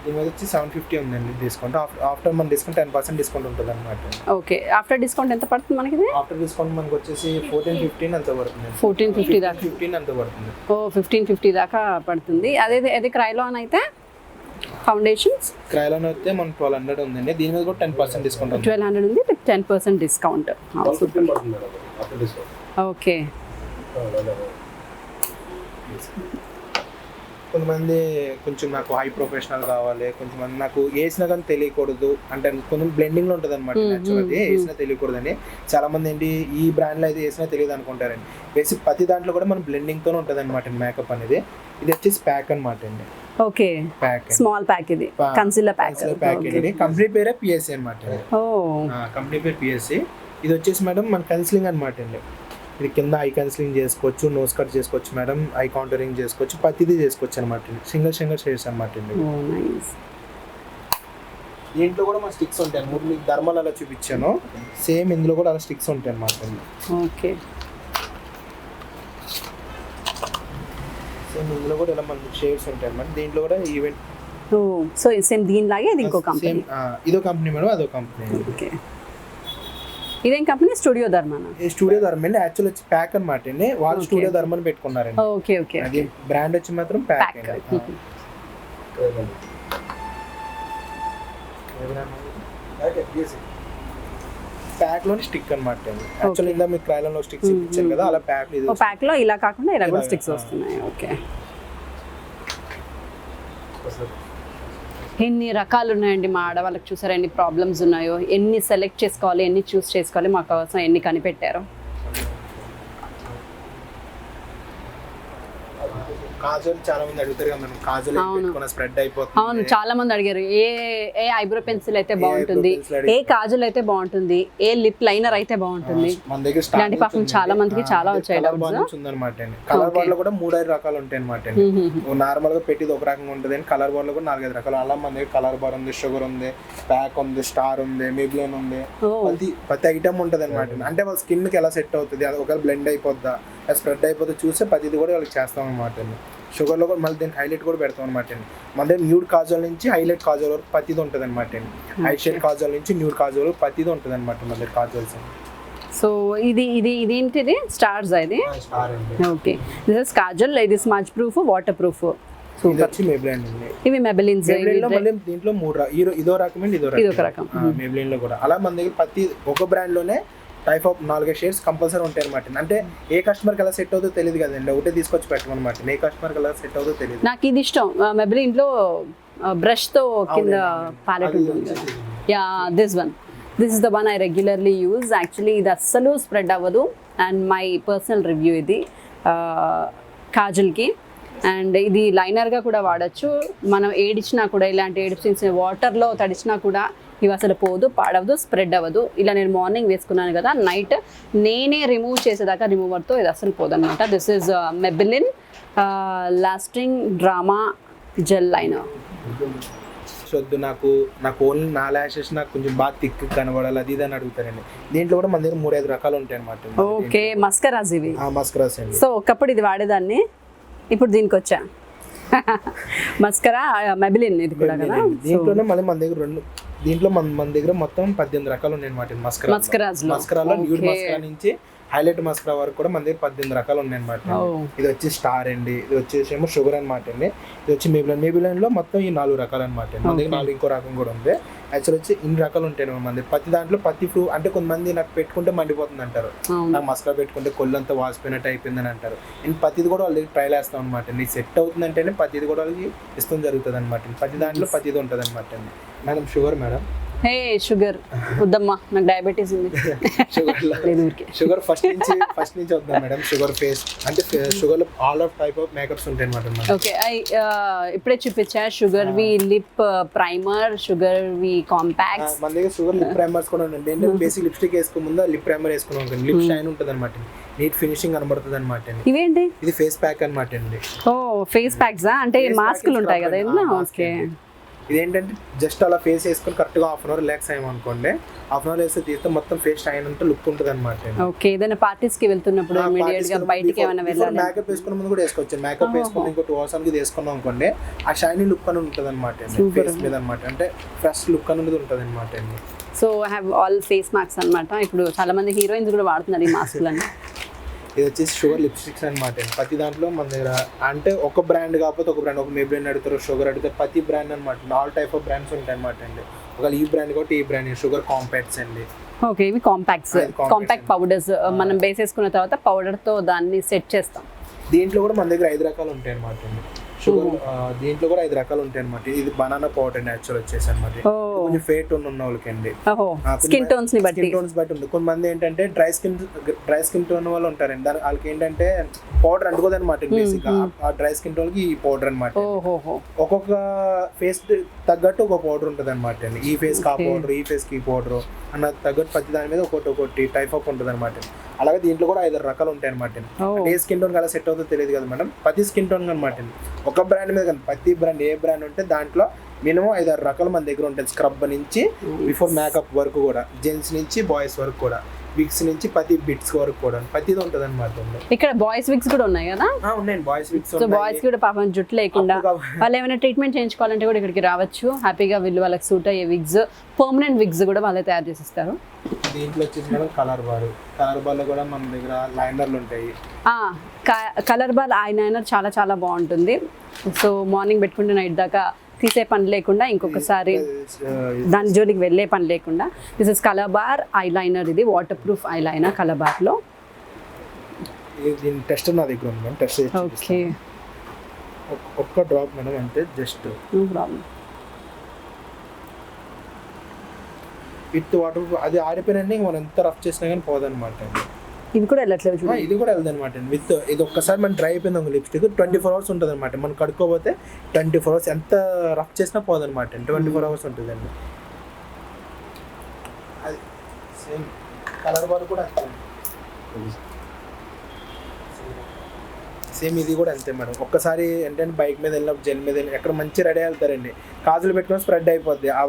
దీని మీద వచ్చి 750 ఉందండి డిస్కౌంట్. ఆఫ్టర్ మన డిస్కౌంట్ 10% డిస్కౌంట్ ఉంటుంది అనమాట. ఓకే, ఆఫ్టర్ డిస్కౌంట్ ఎంత పడుతుంది మనకి? ఆఫ్టర్ డిస్కౌంట్ మనకి వచ్చేసి 14-15 అంత పడుతుంది. 1450 దాకా. 15 అంత పడుతుంది. 1550 దాకా పడుతుంది. అదే క్రైలాన్ అయితే ఫౌండేషన్స్ క్రైలాన్ అయితే మన 1200 ఉందండి. దీని మీద కూడా 10% డిస్కౌంట్ ఉంది. 1200 ఉంది విత్ 10% డిస్కౌంట్. ఓకే, కొంతమంది కొంచెం నాకు హై ప్రొఫెషనల్ కావాలి, కొంతమంది నాకు వేసినా కానీ తెలియకూడదు అంటే కొంచెం బ్లెండింగ్ లో ఉంటుంది అనమాట. యాక్చువల్ అది వేసినా తెలియకూడదు అని చాలా మంది ఏంటి ఈ బ్రాండ్ లో అయితే వేసినా తెలియదు అనుకుంటారండి. వేసి ప్రతి దాంట్లో కూడా మన బ్లెండింగ్ తోనే ఉంటుంది అనమాట మేకప్ అనేది. ఇది వచ్చేసి ప్యాక్ అనమాట అండి. ఓకే, ప్యాక్ స్మాల్ ప్యాక్, ఇది కన్సిలర్ ప్యాక్. అండి కంపెనీ పేరే పిఎస్సి అనమాట. కంపెనీ పేరు పిఎస్సి. ఇది వచ్చేసి మేడం మన కన్సిలింగ్ అనమాట అండి. ఇది కింద ఐ కన్సిలింగ్ చేసుకోవచ్చు, నోస్ కట్ చేసుకోవచ్చు మేడం, ఐ కౌంటరింగ్ చేసుకోవచ్చు, ప్రతిదీ చేసుకోవచ్చు అనమాట. సింగిల్ షేడ్స్ అనమాట అండి. దీంట్లో కూడా మన స్టిక్స్ ఉంటాయి. మీకు ధర్మాలు అలా చూపించాను, సేమ్ ఇందులో కూడా అలా స్టిక్స్ ఉంటాయి అనమాట. ఓకే, సేమ్ ఇందులో కూడా ఇలా మనకి షేడ్స్ ఉంటాయి అనమాట. దీంట్లో కూడా ఈవెంట్ సో సేమ్ దీనిలాగే ఇది ఇంకో కంపెనీ. ఇదో కంపెనీ మేడం, అదో కంపెనీ. ఓకే, ఇదేం కంపెనీ? స్టూడియో ధర్మనా? స్టూడియో ధర్మ అండి. యాక్చువల్ వచ్చి ప్యాక్ అనమాట అండి. వాళ్ళు స్టూడియో ధర్మని పెట్టుకున్నారండి. ఓకే ఓకే, అది బ్రాండ్ వచ్చి మాత్రం ప్యాక్. ప్యాక్ లోని స్టిక్ అనమాట అండి. యాక్చువల్ ఇందా మీకు క్రైలాన్ లో స్టిక్స్ ఇచ్చాను కదా, అలా ప్యాక్ లో ఇలా కాకుండా ఇలా కూడా స్టిక్స్ వస్తున్నాయి. ఓకే, ఎన్ని రకాలు ఉన్నాయండి మా ఆడవాళ్ళకి. చూసారా ఎన్ని ప్రాబ్లమ్స్ ఉన్నాయో, ఎన్ని సెలెక్ట్ చేసుకోవాలి, ఎన్ని చూస్ చేసుకోవాలి, మా కోసం ఎన్ని కనిపెట్టారో. కాజల్ చాలా మంది అడుగుతారు కదా మనం, కాజల్ పెట్టుకున్న స్ప్రెడ్ అయిపోతుంది. అవును, చాలా మంది అడిగారు ఏ ఐబ్రో పెన్సిల్ అయితే బాగుంటుంది, ఏ కాజల్ అయితే బాగుంటుంది, ఏ లిప్ లైనర్ అయితే బాగుంటుంది. మన దగ్గర ఇలాంటి పాపం చాలా మందికి చాలా వచ్చాయి డౌట్స్ ఉందన్నమాట అండి. కలర్ బార్ లో కూడా 3-5 రకాలు ఉంటాయి అనమాట అండి. నార్మల్ గా పెట్టిది ఒక రకంగా ఉంటుంది అండి, కలర్ బార్ లో కూడా 4-5 రకాలు. అలా మన దగ్గర కలర్ బార్ ఉంది, షుగర్ ఉంది, ప్యాక్ ఉంది, స్టార్ ఉంది, మెబ్లిన్ ఉంది, ప్రతి ఐటమ్ ఉంటుంది అనమాట. అంటే వాళ్ళ స్కిన్ కి ఎలా సెట్ అవుతుంది, అది ఒకవేళ బ్లెండ్ అయిపోద్దా, స్ప్రెడ్ అయిపోతే చూస్తే ప్రతిది కూడా వాళ్ళకి చేస్తాం అనమాట అండి. షుగర్లో కూడా మళ్ళీ దీనికి హైలైట్ కూడా పెడతాం అనమాట అండి. మన దగ్గర న్యూడ్ కాజల్ నుంచి హైలైట్ కాజల్ వరకు ప్రతిది ఉంటుంది అనమాట అండి. ఐ షేడ్ కాజల్ నుంచి న్యూడ్ కాజల్ వరకు ప్రతిది ఉంటుంది అనమాట మన దగ్గర కాజల్స్. సో ఇదేంటిది? స్టార్స్ ఇది. ఓకే, దిస్ ఇస్ కాజల్, ఇది స్మచ్ ప్రూఫ్, వాటర్ ప్రూఫ్. ఇవి మెబెలిన్స్. దీంట్లో 3 ఇదో రకం, ఇదో రకం. మెబెలిన్ లో కూడా అలా మన దగ్గర ప్రతి ఒక బ్రాండ్ లోనే టైప్ ఆఫ్ 4 షేడ్స్ కంపల్సరీ ఉంటాయి అనమాట. అంటే ఏ కస్టమర్కి ఎలా సెట్ అవుతుందో తెలియదు కదండి, ఒకటే తీసుకొచ్చి పెట్టమన్నమాట. ఏ కస్టమర్కి ఎలా సెట్ అవుతుందో తెలియదు. నాకు ఇది ఇష్టం, మెబెలిన్ లో బ్రష్ తో కింద ప్యాలెట్ ఉంటుంది. Yeah, this is the one I regularly use. Actually ఇది అస్సలు స్ప్రెడ్ అవ్వదు. అండ్ మై పర్సనల్ రివ్యూ ఇది కాజల్కి. అండ్ ఇది లైనర్గా కూడా వాడచ్చు. మనం ఏడిచినా కూడా, ఇలాంటి ఏడిచిన వాటర్లో తడిచినా కూడా ఇవి అసలు పోదు, పాడవదు, స్ప్రెడ్ అవ్వదు. ఇలా నేను మార్నింగ్ వేసుకున్నాను కదా, నైట్ నేనే రిమూవ్ చేసేదాకా రిమూవర్తో ఇది అసలు పోదనమాట. This is Maybelline lasting drama gel liner. వద్దు నాకు ఓన్లీ నా ల్యాషెస్ నాకు కొంచెం బాగా థిక్ కనబడాలి అది ఇది అని అడుగుతారండి. దీంట్లో కూడా మన దగ్గర 3-5 రకాలు ఉంటాయి అనమాట. ఓకే, మస్కరాజ్ ఇవి. మస్కరాస్ అండి. సో ఒకప్పుడు ఇది వాడేదాన్ని, ఇప్పుడు దీనికి వచ్చా. మస్కరా మెబిలిన్ ఇది కూడా కదా. దీంట్లోనే మళ్ళీ మన దగ్గర దీంట్లో మన దగ్గర మొత్తం 18 రకాలు ఉన్నాయి అనమాట. మస్కరాలో న్యూడ్ మస్కరా నుంచి హైలైట్ మస్కరా వరకు కూడా మన దగ్గర 18 రకాలు ఉన్నాయి అనమాట. ఇది వచ్చి స్టార్ అండి, ఇది వచ్చేసేమో షుగర్ అనమాట అండి, ఇది వచ్చి మేబిలైన్ లో మొత్తం ఈ 4 రకాలు అనమాట. మన దగ్గర 4 ఇంకో రకం కూడా ఉంది. యాక్చువల్ వచ్చి ఇన్ని రకాలు ఉంటాయి మన దగ్గర. ప్రతి దాంట్లో ప్రతి ఫ్రూ అంటే కొంతమంది నాకు పెట్టుకుంటే మండిపోతుంది అంటారు, నాకు మస్కరా పెట్టుకుంటే కొల్లంతా వాసిపోయినట్టు అయిపోయిందని అంటారు. నేను ప్రతిది కూడా వాళ్ళకి ట్రైల్ వేస్తాం అనమాట. నీకు సెట్ అవుతుందంటేనే ప్రతిది కూడా వాళ్ళకి ఇష్టం జరుగుతుంది అనమాట. ప్రతి దాంట్లో ప్రతిది ఉంటుంది అనమాట అండి. Madam Sugar madam. Hey sugar వద్దమ్మా, నాకు డయాబెటీస్ ఉంది. షుగర్ ఫస్ట్ నుంచి వద్దాం మేడం. షుగర్ ఫేస్ అంటే Sugar all of type of makeups ఉంటాయి అనమాట. ఓకే, ఇప్పుడే చూపించా షుగర్ వి లిప్ ప్రైమర్, షుగర్ వి కాంపాక్ట్. మన దగ్గర షుగర్ లిప్ ప్రైమర్స్ కూడా ఉంటాయి. ఏంటంటే బేసిక్ లిప్స్టిక్ వేసుకునే ముందు లిప్ ప్రైమర్ వేసుకున్నాం అనుకోండి, లిప్ షైన్ ఉంటుంది అనమాట, నీట్ ఫినిషింగ్ కనబడుతుంది అనమాట. ఇవేంటి? ఇది ఫేస్ ప్యాక్ అనమాట అండి. ఓ ఫేస్ ప్యాక్స్ అంటే మాస్కులు ఉంటాయి కదా ఇందులో. ఓకే, ఇదేంటంటే జస్ట్ అలా ఫేస్ వేసుకొని కరెక్ట్గా హాఫ్ అన్ అవర్ రిలాక్స్ అయ్యామనుకోండి, హాఫ్ అన్ అవర్ వేస్తే తీస్తే మొత్తం ఫేస్ షైన్ అంటే లుక్ ఉంటుంది అనమాట. ఓకే, ఏదైనా పార్టీస్ కి వెళ్తున్నప్పుడు ఇమిడియట్ గా బయటికి ఏమైనా వెళ్ళాలి, మేకప్ వేసుకున్న ముందు కూడా వేసుకోవచ్చు. మేకప్ వేసుకుని ఇంకో 2 hours ఇది వేసుకున్నాం అనుకోండి, ఆ షైనీ లుక్ అని ఉంటుంది అనమాట ఫేస్ మీద అనమాట. అంటే ఫ్రెష్ లుక్ అనేది ఉంటుంది అనమాట అండి. So I have all face masks అనమాట. ఇప్పుడు చాలా మంది హీరోయిన్స్ కూడా వాడుతున్నారు ఈ మాస్కులని. ఇది వచ్చేసి షుగర్ లిప్స్టిక్స్ అనమాట. ప్రతి దాంట్లో మన దగ్గర అంటే ఒక బ్రాండ్ కాకపోతే ఒక బ్రాండ్, ఒక మేబ్లిన్ అడుగుతారు, షుగర్ అడుగుతారు, ప్రతి బ్రాండ్ అనమాట. ఆల్ టైప్ ఆఫ్ బ్రాండ్స్ ఉంటాయి అనమాట అండి. ఒకవేళ ఈ బ్రాండ్ కాబట్టి ఈ బ్రాండ్ షుగర్ కాంపాక్ట్స్ అండి. ఓకే, ఇవి కాంపాక్ట్ పౌడర్స్. మనం బేస్ వేసుకున్న తర్వాత పౌడర్ తో దాన్ని సెట్ చేస్తాం. దీంట్లో కూడా మన దగ్గర 5 రకాలు ఉంటాయి అనమాట అండి. షుగర్ దీంట్లో కూడా 5 రకాలు ఉంటాయి అనమాట. ఇది బనానా పౌడర్ న్యాచురల్ వచ్చేసి అనమాట. కొంచెం ఫేట్ ఉన్న వాళ్ళకి అండి, స్కిన్ టోన్స్ బట్టి ఉంటుంది. కొంతమంది ఏంటంటే డ్రై స్కిన్ టోన్ వాళ్ళు ఉంటారండి, దాని వాళ్ళకి ఏంటంటే పౌడర్ అంటుకోదు అనమాట. బేసిక్ ఆ డ్రై స్కిన్ టోన్ కి ఈ పౌడర్ అనమాట. ఒక్కొక్క ఫేస్ తగ్గట్టు ఒక పౌడర్ ఉంటుంది అనమాట అండి. ఈ ఫేస్ కి ఆ పౌడర్, ఈ ఫేస్ కి ఈ పౌడర్ అన్న తగ్గట్టు ప్రతి దాని మీద ఒకటి టైప్ ఆఫ్ ఉంటుంది అనమాట. అలాగే దీంట్లో కూడా 5 రకాలు ఉంటాయి అనమాట. ఏ స్కిన్ టోన్ అలా సెట్ అవుతుందో తెలియదు కదా మేడం. ప్రతి స్కిన్ టోన్ అనమాట. ఒక బ్రాండ్ మీద కానీ ప్రతి బ్రాండ్ ఏ బ్రాండ్ ఉంటే దాంట్లో మినిమం 5-6 రకాలు మన దగ్గర ఉంటాయి. స్క్రబ్ నుంచి బిఫోర్ మేకప్ వరకు కూడా, జెంట్స్ నుంచి బాయ్స్ వరకు కూడా, విగ్స్ నుంచి ప్రతి బిట్స్ వరకు కూడా ప్రతిది ఉంటుంది అనమాట. ఇక్కడ బాయ్స్ విగ్స్ కూడా ఉన్నాయి కదా. ఉన్నాయి బాయ్స్ విగ్స్. సో బాయ్స్ కూడా పాపం జుట్టు లేకుండా వాళ్ళు ఏమైనా ట్రీట్మెంట్ చేయించుకోవాలంటే కూడా ఇక్కడికి రావచ్చు హ్యాపీగా. వీళ్ళు వాళ్ళకి సూట్ అయ్యే విగ్స్, పర్మనెంట్ విగ్స్ కూడా వాళ్ళే తయారు చేసిస్తారు. దీంట్లో వచ్చేసి మేడం కలర్ బార్ లో కూడా మన దగ్గర లైనర్లు ఉంటాయి. కలర్ బార్ ఐ లైనర్ చాలా చాలా బాగుంటుంది. సో మార్నింగ్ పెట్టుకుంటే నైట్ దాకా తీసే పని లేకుండా, ఇంకొకసారి దాని జోలికి వెళ్ళే పని లేకుండా. This is Colorbar eye liner. ఇది waterproof eye liner Colorbar లో. దీని టెస్ట్ నా దగ్గర ఉంది మేడం. టెస్ట్ చేసి ఓకే, ఒక్క డ్రాప్ మేడం అంటే just no problem. With water అది ఆరిపోయినండి, మనం ఎంత రఫ్ చేసినా కానీ పోదనమాట. ఇది కూడా వెళ్ళట్లేదు చూడండి. ఇది కూడా వెళ్తుంది అనమాట. విత్ ఇది ఒక్కసారి మనం డ్రై అయిపోయింది ఒక లిప్స్టిక్ 24 hours ఉంటుంది అనమాట. మనం కడుక్కోపోతే 24 hours ఎంత రఫ్ చేసినా పోదనమాట. 24 hours ఉంటుందండి. అది సేమ్ కలర్ బార్ కూడా అంతే, సేమ్ ఇది కూడా అంతే మేడం. ఒక్కసారి ఏంటంటే బైక్ మీద వెళ్ళినప్పుడు, జెల్ మీద వెళ్ళి ఎక్కడ మంచి రెడీ వెళ్తారండి, కాజులు పెట్టుకొని స్ప్రెడ్ అయిపోద్ది. ఆ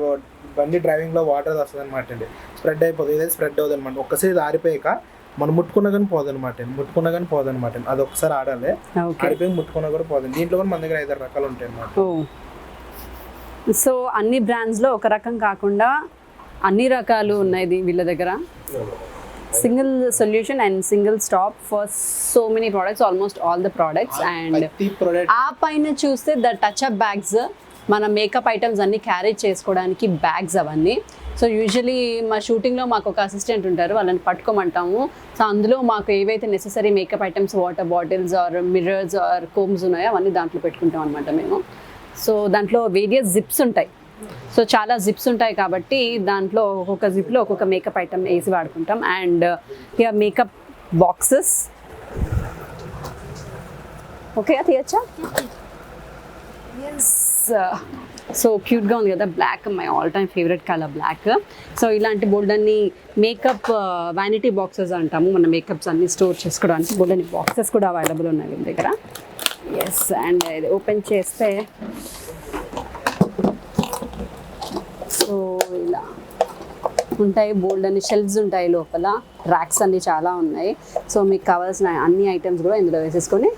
బండి డ్రైవింగ్లో వాటర్ వస్తుంది అనమాట అండి, స్ప్రెడ్ అయిపోతుంది. ఇదే స్ప్రెడ్ అవుతుంది అనమాట. ఒక్కసారి ఇది ఆరిపోయాక మనం ముట్టుకున్నా కానీ పోదనమాట. అది ఒకసారి ఆడాలి, ఆడిపోయి ముట్టుకున్నా కూడా పోదండి. దీంట్లో కూడా మన దగ్గర 5 రకాలు ఉంటాయి అన్నమాట. సో అన్ని బ్రాండ్స్ లో ఒక రకం కాకుండా అన్ని రకాలు ఉన్నాయి వీళ్ళ దగ్గర. Single solution and single stop for so many products, almost all the products. And ఆ పైన చూస్తే ద టచ్ అప్ బ్యాగ్స్, మన మేకప్ ఐటమ్స్ అన్ని క్యారీ చేసుకోవడానికి బ్యాగ్స్ అవన్నీ. సో యూజువలీ మా షూటింగ్లో మాకు ఒక అసిస్టెంట్ ఉంటారు, వాళ్ళని పట్టుకోమంటాము. సో అందులో మాకు ఏవైతే necessary makeup items, water bottles or mirrors or combs ఉన్నాయో అవన్నీ దాంట్లో పెట్టుకుంటాం అనమాట మేము. సో దాంట్లో వేరియస్ జిప్స్ ఉంటాయి. సో చాలా జిప్స్ ఉంటాయి కాబట్టి దాంట్లో ఒక్కొక్క జిప్లో ఒక్కొక్క మేకప్ ఐటమ్ వేసి వాడుకుంటాం. అండ్ ఇక మేకప్ బాక్సెస్, ఓకే తీయచ్చా? ఎస్. సో క్యూట్గా ఉంది కదా, black my all time favourite colour black. So ఇలాంటి బోల్డన్ని మేకప్ వ్యానిటీ బాక్సెస్ అంటాము, మన మేకప్స్ అన్ని స్టోర్ చేసుకోవడానికి బోల్డన్ని బాక్సెస్ కూడా అవైలబుల్ ఉన్నాయి వీళ్ళ దగ్గర. ఎస్. అండ్ ఇది ఓపెన్ చేస్తే సో ఇలా ఉంటాయి, బోల్డన్ని షెల్ఫ్స్ ఉంటాయి లోపల, ర్యాక్స్ అన్ని చాలా ఉన్నాయి. సో మీకు కావాల్సిన అన్ని ఐటమ్స్ కూడా ఇందులో వేసేసుకొని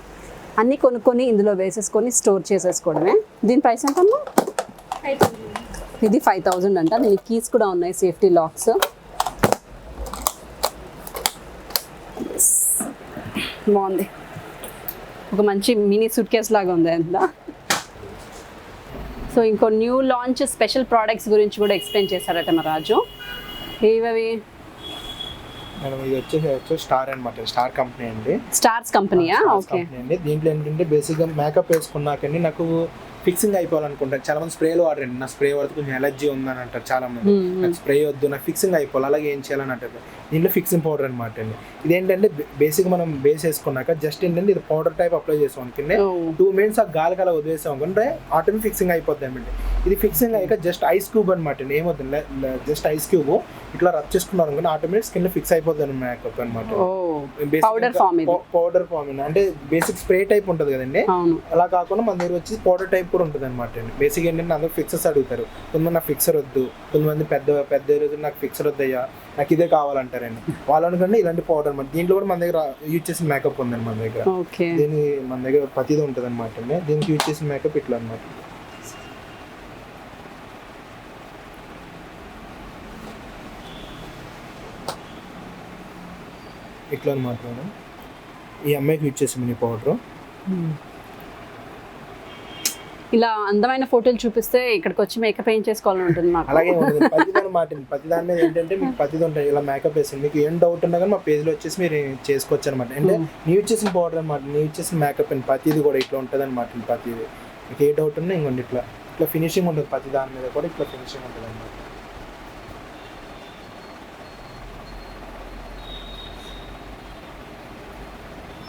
అన్నీ కొనుక్కొని ఇందులో వేసేసుకొని స్టోర్ చేసేసుకోవడమే. దీని ప్రైస్ ఎంతమ్మా? ఇది 5,000 అంట. దీనికి కీస్ కూడా ఉన్నాయి, సేఫ్టీ లాక్స్. బాగుంది, ఒక మంచి మినీ సూట్ కేస్ లాగా ఉంది అంతా. సో ఇంకో న్యూ లాంచ్ స్పెషల్ ప్రోడక్ట్స్ గురించి కూడా ఎక్స్ప్లెయిన్ చేశారట మా రాజు. ఏవవి మేడం? ఇది వచ్చేసి స్టార్ అనమాట, స్టార్ కంపెనీ అండి. స్టార్స్ కంపెనీయా? ఓకే అండి. దీంట్లో ఏంటంటే బేసిక్గా మేకప్ వేసుకున్నాకండి నాకు ఫిక్సింగ్ అయిపోవాలనుకుంటారు చాలా మంది. స్ప్రేలు వాడరండి, నా స్ప్రే వాడితే కొంచెం ఎలర్జీ ఉందని అంటారు చాలా మంది. నాకు స్ప్రే వద్దు, నాకు ఫిక్సింగ్ అయిపోవాలి, అలాగే ఏం చేయాలని అంటారు. దీంట్లో ఫిక్సింగ్ పౌడర్ అనమాట అండి. ఇదేంటంటే బేసిక్ మనం బేస్ వేసుకున్నాక జస్ట్ ఏంటంటే ఇది పౌడర్ టైప్ అప్లై చేసాం అనుకుంటే 2 minutes ఆ గాలికి అలా వదిలేసాం అనుకుంటే ఆటోమేటిక్ ఫిక్సింగ్ అయిపోద్ది అనమాట. ఇది ఫిక్సింగ్ అయ్యాక జస్ట్ ఐస్ క్యూబ్ అనమాట అండి. ఏమవుతుంది, జస్ట్ ఐస్ క్యూబ్ ఇట్లా రబ్ చేసుకున్నారు అనుకుంటే ఆటోమేటిక్ స్కిన్ ఫిక్స్ అయిపోద్ది మేకప్ అనమాట. పౌడర్ ఫామ్ అంటే బేసిక్ స్ప్రే టైప్ ఉంటుంది కదండి, అలా కాకుండా మన దగ్గర వచ్చి పౌడర్ టైప్ కూడా ఉంటుంది అనమాట అండి. బేసిక్ ఏంటంటే అందరూ ఫిక్సర్స్ అడుగుతారు. కొంతమంది నాకు ఫిక్సర్ వద్దు, కొంతమంది పెద్ద రోజు నాకు ఫిక్సర్ వద్దయ్యా, నాకు ఇదే కావాలంటారండి. వాళ్ళు అనుకుంటే ఇలాంటి పౌడర్ అనమాట. దీంట్లో కూడా మన దగ్గర యూజ్ చేసిన మేకప్ ఉందండి మన దగ్గర. దీని మన దగ్గర ప్రతిదీ ఉంటుంది అనమాట అండి. దీనికి యూజ్ చేసిన మేకప్ ఇట్లా అనమాట. ఇట్లా అనమాట మేడం. ఈ అమ్మాయికి యూజ్ చేసాము ఈ పౌడర్. ఇలా అందమైన ఫోటోలు చూపిస్తే ఇక్కడికి వచ్చి మేకప్ ఏం చేసుకోవాలని ఉంటుంది మాకు. అలాగే ఉంటుంది ప్రతి దాని మీద ఏంటంటే మీకు ప్రతిది ఉంటుంది. ఇలా మేకప్ వేసింది మీకు ఏం డౌట్ ఉన్నా కానీ మా పేజ్లో వచ్చేసి మీరు చేసుకోవచ్చు అనమాట. అంటే నీవు చేసిన పౌడర్ అనమాట, నీవు చేసిన మేకప్ అండి. ప్రతిది కూడా ఇట్లా ఉంటుంది అనమాట. ప్రతిది మీకు ఏ డౌట్ ఉన్నా ఇంకోండి ఇట్లా ఫినిషింగ్ ఉంటుంది. ప్రతి దాని మీద కూడా ఇట్లా ఫినిషింగ్ ఉంటుంది అనమాట.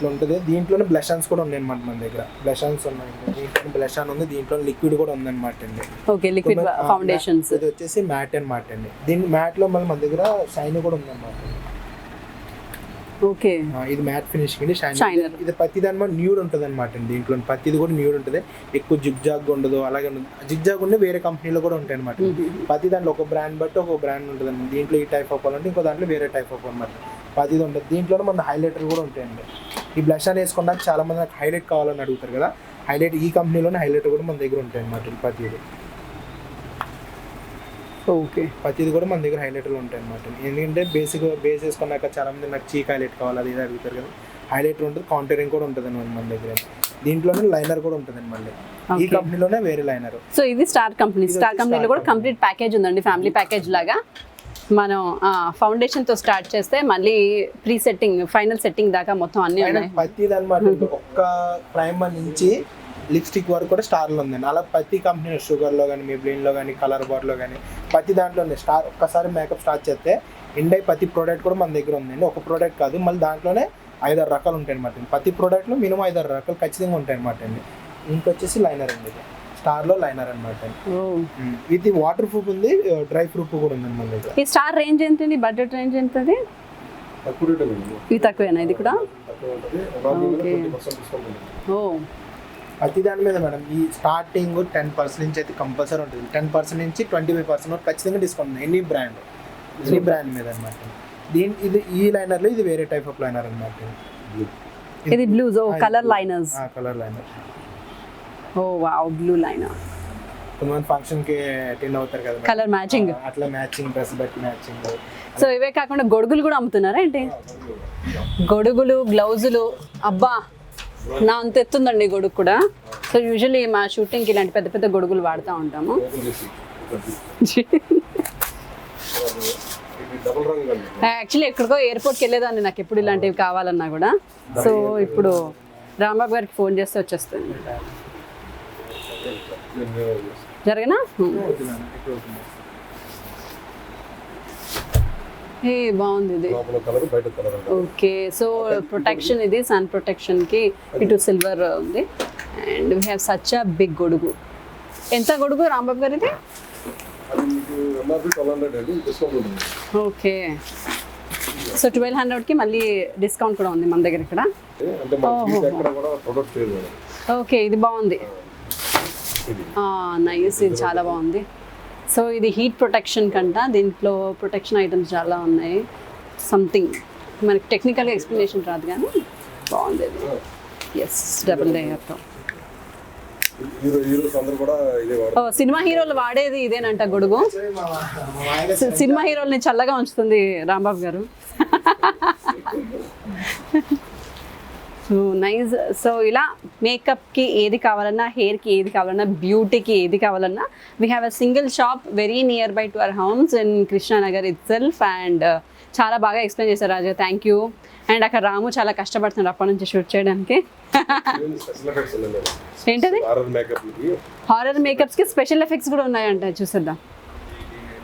ఉంటుంది. దీంట్లోనే బ్లష్ ఆన్స్ కూడా ఉన్నాయి అనమాట మన దగ్గర. బ్లష్ ఆన్స్ ఉన్నాయి, దీంట్లో బ్లష్ ఆన్ ఉంది, దీంట్లో లిక్విడ్ కూడా ఉందన్నమాట అండి. Okay, liquid foundations. ఇది వచ్చేసి మ్యాట్ అనమాట అండి. దీని మ్యాట్ లో మన దగ్గర షైన్ కూడా ఉందన్నమాట. ఓకే, ఇది మ్యాట్ ఫినిషింగ్ అండి, షైనర్. ఇది ప్రతి దాని మీద న్యూడ్ ఉంటుంది అనమాట అండి. దీంట్లో ప్రతిది కూడా న్యూడ్ ఉంటుంది, ఎక్కువ జిగ్జాగ్ ఉండదు. అలాగే జిగ్జాగ్ ఉండే వేరే కంపెనీలో కూడా ఉంటాయి అనమాట. ప్రతి దాంట్లో ఒక బ్రాండ్ బట్టి ఒక బ్రాండ్ ఉంటుంది అండి. దీంట్లో ఈ టైప్ ఆఫ్ అంటే ఇంకో దాంట్లో వేరే టైప్ ఆఫ్ అనమాట. ప్రతిది ఉంటుంది. దీంట్లోనే మన హైలైటర్ కూడా ఉంటాయండి. ఈ బ్లష్ అని వేసుకున్నాక చాలా మంది నాకు హైలైట్ కావాలని అడుగుతారు కదా, హైలైట్ ఈ కంపెనీలోనే హైలైటర్ కూడా మన దగ్గర ఉంటాయి అనమాట. ప్రతిది ఓకే, ప్రతిది కూడా మన దగ్గర హైలైటర్లు ఉంటాయి అనమాట. ఎందుకంటే బేస్ వేసుకున్నాక చాలా మంది నాకు చీక్ హైలైట్ కావాలి అది ఇది అడుగుతారు కదా, హైలైటర్ ఉంటుంది, కాంటరింగ్ కూడా ఉంటుంది అనమాట మన దగ్గర. దీంట్లోనే లైనర్ కూడా ఉంటుంది మళ్ళీ. ఈ కంపెనీలోనే వేరే లైనర్. సో ఇది స్టార్ కంపెనీలో కూడా కంప్లీట్ ప్యాకేజ్ ఉందండి, ఫ్యామిలీ ప్యాకేజ్ లాగా. మనం ఫౌండేషన్తో స్టార్ట్ చేస్తే మళ్ళీ ప్రీ సెట్టింగ్, ఫైనల్ సెట్టింగ్ దాకా మొత్తం అన్ని ఉన్నాయి. ప్రతిది అనమాట. ఒక్క ప్రైమర్ నుంచి లిప్స్టిక్ వరకు కూడా స్టార్లో ఉందండి. అలా ప్రతి కంపెనీ షుగర్లో కానీ, మెబ్లిన్లో కానీ, కలర్ బార్లో కానీ ప్రతి దాంట్లో ఉంది స్టార్. ఒక్కసారి మేకప్ స్టార్ట్ చేస్తే ఎండ్ అయ్యి ప్రతి ప్రోడక్ట్ కూడా మన దగ్గర ఉందండి. ఒక ప్రోడక్ట్ కాదు, మళ్ళీ దాంట్లోనే 5-6 రకాలు ఉంటాయి అనమాట. ప్రతి ప్రోడక్ట్లో మినిమం 5-6 రకాలు ఖచ్చితంగా ఉంటాయి అనమాట అండి. ఇంకొచ్చేసి లైనర్ అండి, స్టార్లో లైనర్ అనమాట. ఇది వాటర్ ప్రూఫ్ ఉంది, డ్రై ప్రూఫ్ కూడా ఉంది మన దగ్గర. ఈ స్టార్ రేంజ్ ఏంటండి, బడ్జెట్ రేంజ్ ఎంతది? ఇది తక్కువేనా? ఇది కూడా ప్రతి దాని మీద మేడం ఈ స్టార్టింగ్ 10% నుంచి అయితే కంపల్సరీ ఉంటుంది. 10% నుంచి 25% వరకు ఖచ్చితంగా డిస్కౌంట్ ఉంది ఎనీ బ్రాండ్ మీద అనమాట. ఈ లైనర్లో ఇది వేరే టైప్ ఆఫ్ లైనర్ అనమాట. ఇది blues colour liners. Colour liner. Oh wow, blue liner. కొంతమంది ఫంక్షన్కి అటెండ్ అవుతారు కదా, కలర్ మ్యాచింగ్, అట్లా మ్యాచింగ్ డ్రెస్ బట్టి మ్యాచింగ్. సో ఇవే కాకుండా గొడుగులు కూడా అమ్ముతున్నారా ఏంటి? గొడుగులు, గ్లౌజులు. అబ్బా, నా అంత ఎత్తుందండి గొడుగు కూడా. సో యూజువల్లీ మా షూటింగ్కి ఇలాంటి పెద్ద పెద్ద గొడుగులు వాడుతూ ఉంటాము. యాక్చువల్లీ ఎక్కడికో ఎయిర్పోర్ట్కి వెళ్ళేదాన్ని, నాకు ఎప్పుడు ఇలాంటివి కావాలన్నా కూడా. సో ఇప్పుడు రాంబాబు గారికి ఫోన్ చేస్తే వచ్చేస్తుంది. జరగనా? హే బాగుంది ఇది. లోపల కలర్ బయట కలర్ ఉంటుంది. ఓకే, సో ప్రొటెక్షన్ ఇది సన్ ప్రొటెక్షన్కి ఇటు సిల్వర్ ఉంది. And we have such a big గొడుగు. ఎంత గొడుగు రాంబాబు గారు ఇది? అది మీకు ఎంఆర్పి 1200 అండి, డిస్కౌంట్ ఉంటుంది. ఓకే, సో 1200కి మళ్ళీ డిస్కౌంట్ కూడా ఉంది మన దగ్గర ఇక్కడ. అంటే మన ఎక్కడ కూడా ప్రొడక్ట్ లేదు మేడం. ఓకే, ఇది బాగుంది. ఇది నైస్, ఇది చాలా బాగుంది. సో ఇది హీట్ ప్రొటెక్షన్ కంట, దీంట్లో ప్రొటెక్షన్ ఐటమ్స్ చాలా ఉన్నాయి. సంథింగ్ మనకి టెక్నికల్గా ఎక్స్ప్లెనేషన్ రాదు కానీ బాగుంది ఇది. Yes, double లేయర్తో. హీరోస్ అందరూ కూడా ఇదే వాడతారు. సినిమా హీరోలు వాడేది ఇదేనంట గొడుగు. సినిమా హీరోల్ని చల్లగా ఉంచుతుంది రాంబాబు గారు. So nice. సో ఇలా మేకప్కి ఏది కావాలన్నా, హెయిర్కి ఏది కావాలన్నా, బ్యూటీకి ఏది కావాలన్నా we have a single shop very near by to our homes in Krishna Nagar it self. And చాలా బాగా ఎక్స్ప్లెయిన్ చేశారు రాజా, థ్యాంక్ యూ. అండ్ అక్కడ రాము చాలా కష్టపడుతున్నాడు అప్పటి నుంచి షూట్ చేయడానికి. స్పెషల్ ఎఫెక్ట్స్ ఉన్నాయి మేడం. ఏంటది? హారర్ మేకప్ కి, హారర్ మేకప్స్కి స్పెషల్ ఎఫెక్ట్స్ కూడా ఉన్నాయంట, చూసేద్దాం.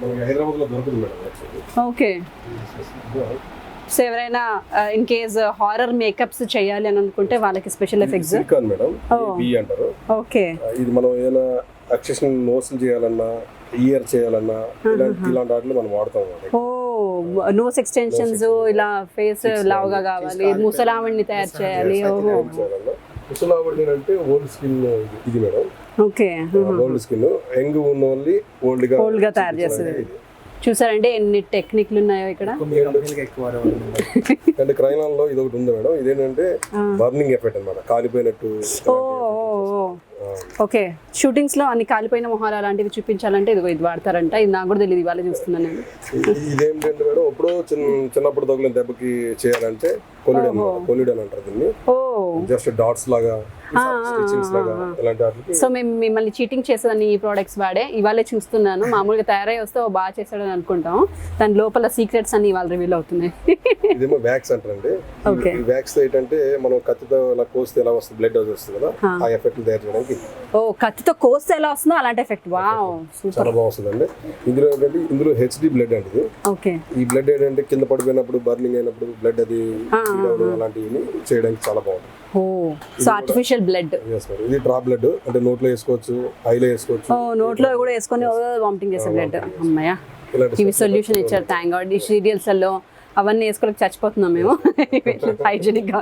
మనకి హైదరాబాద్ లో దొరుకుతుంది మేడం యాక్చువల్లీ. ఓకే, సో ఎవరైనా ఇన్ కేస్ హారర్ మేకప్స్ చేయాలి అని అనుకుంటే వాళ్ళకి special effects. Silicone madam, B అంటారు. ఓకే, ఇది మనం ఏదైనా అక్షషన్ నోస్లు చేయాలన్నా, ఇయర్ చేయాలన్నా ఇలాంటి వాటిలో మనం వాడతాం అన్నమాట. ఓ నోస్ ఎక్స్టెన్షన్స్, ఇలా ఫేస్ లావుగా కావాలి, ముసలావిడిని తయారు చేయాలి. ఓహో, ముసలావిడి అంటే ఓల్డ్ స్కిన్ ఇది madam. Okay, old skin young ఉన్న వాళ్ళని ఓల్డ్ గా తయారు చేస్తుంది. చూసారంటే ఎన్ని టెక్నిక్లు ఉన్నాయో ఇక్కడ. అంటే క్రైనాన్ లో ఇది ఒకటి ఉంది మేడం. ఇదేంటంటే బర్నింగ్ ఎఫెక్ట్ అన్నమాట, కాలిపోయినట్టు. ఓకే, షూటింగ్స్ లో అన్ని కాలిపోయిన మొహాలు అలాంటివి చూపించాలంటే ఇదిగో ఇది వాడతారంట. ఇది నాకు కూడా తెలియదు, ఇవాళ చూస్తున్నాను నేను. ఇదేంటంటే మేడం, ఇప్పుడు చిన్నప్పుడు తగిలిన దెబ్బకి చేయాలంటే కొలిడ్ అని అంటారు దీన్ని. జస్ట్ డాట్స్ లాగా, స్టిచింగ్స్ లాగా, ఇలాంటి వాటికి. సో మేము మిమ్మల్ని చీటింగ్ చేసేదాన్ని ఈ ప్రోడక్ట్స్ వాడే. ఇవాళే చూస్తున్నాను, మామూలుగా తయారై వస్తే బాగా చేస్తాడని అనుకుంటాం, దాని లోపల సీక్రెట్స్ అన్ని ఇవాళ రివీల్ అవుతున్నాయి. ఇదేమో వ్యాక్స్ అంటారండి. ఈ వ్యాక్స్ ఏంటంటే మనం కత్తితో ఇలా కోస్తే ఎలా వస్తుంది, బ్లడ్ వస్తుంది కదా, ఆ ఎఫెక్ట్ తయారు చేయడానికి. ఓ, కత్తితో కోస్తే ఎలా వస్తుందో అలాంటి ఎఫెక్ట్. వావ్, సూపర్, చాలా బాగుందండి. ఇందులో ఏంటంటే ఇందులో హెచ్డి బ్లడ్ అండి ఇది. ఓకే, ఈ బ్లడ్ ఏంటంటే కింద పడిపోయినప్పుడు, బర్నింగ్ అయినప్పుడు బ్లడ్ అది అలాంటివి చేయడానికి చాలా బాగుంటుంది. ఓ, సో ఆర్టిఫిషియల్ బ్లడ్. ఇది డ్రాప్ బ్లడ్ అంటే నోట్లో వేసుకోవచ్చు, ఐలో వేసుకోవచ్చు. ఓ, నోట్లో కూడా వేసుకొని వామిటింగ్ చేసే బ్లడ్. అమ్మయ్య, ఇవి సొల్యూషన్ ఇచ్చారు, థ్యాంక్ గాడ్. ఈ సీరియల్స్లో అవన్నీ వేసుకోలేక చచ్చిపోతున్నాం మేము, హైజీనిక్ గా.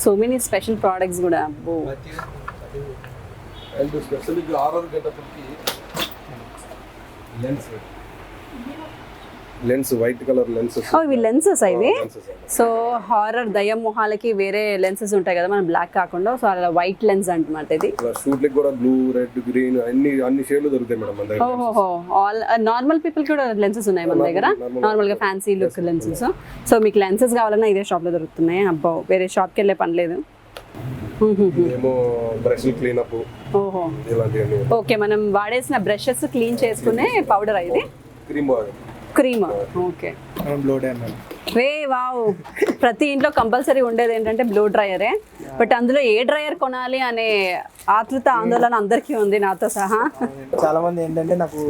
సో మెనీ స్పెషల్ ప్రోడక్ట్స్ కూడా. అండ్ స్పెషల్లీ హారర్ గెటప్కి లెన్స్ వైట్ కలర్ లెన్సెస్. ఇవి లెన్సెస్ ఇవి. సో హారర్ దయ్యం మొహాలకి వేరే లెన్సెస్ ఉంటాయి కదా, మనం బ్లాక్ కాకుండా, సో అలా వైట్ లెన్స్ అంటమాట ఇది. షూట్ కూడా బ్లూ, రెడ్, గ్రీన్ అన్ని షేడ్లు దొరుకుతాయి మేడం మన దగ్గర. ఓహో, ఆల్ నార్మల్ పీపుల్ కూడా లెన్సెస్ ఉన్నాయి మన దగ్గర, నార్మల్ గా ఫ్యాన్సీ లుక్ లెన్సెస్. సో మీకు లెన్సెస్ కావాలన్నా ఇదే షాప్ లో దొరుకుతున్నాయి. అబ్బో, వేరే షాప్కి వెళ్ళే పని లేదు. ఏమో బ్రష్ క్లీన్ అప్. ఓహో, ఇలాంటివన్నీ. ఓకే, మనం వాడేసిన బ్రషెస్ క్లీన్ చేసుకునే పౌడర్ ఇది. క్రీమ్. Okay, blow dryer. వే వావ్, ప్రతి ఇంట్లో కంపల్సరీ ఉండేది ఏంటంటే బ్లో డ్రైయరే. బట్ అందులో ఏ డ్రైయర్ కొనాలి అనే ఆతృత, ఆందోళన అందరికీ ఉంది, నాతో సహా. చాలా మంది ఏంటంటే నాకు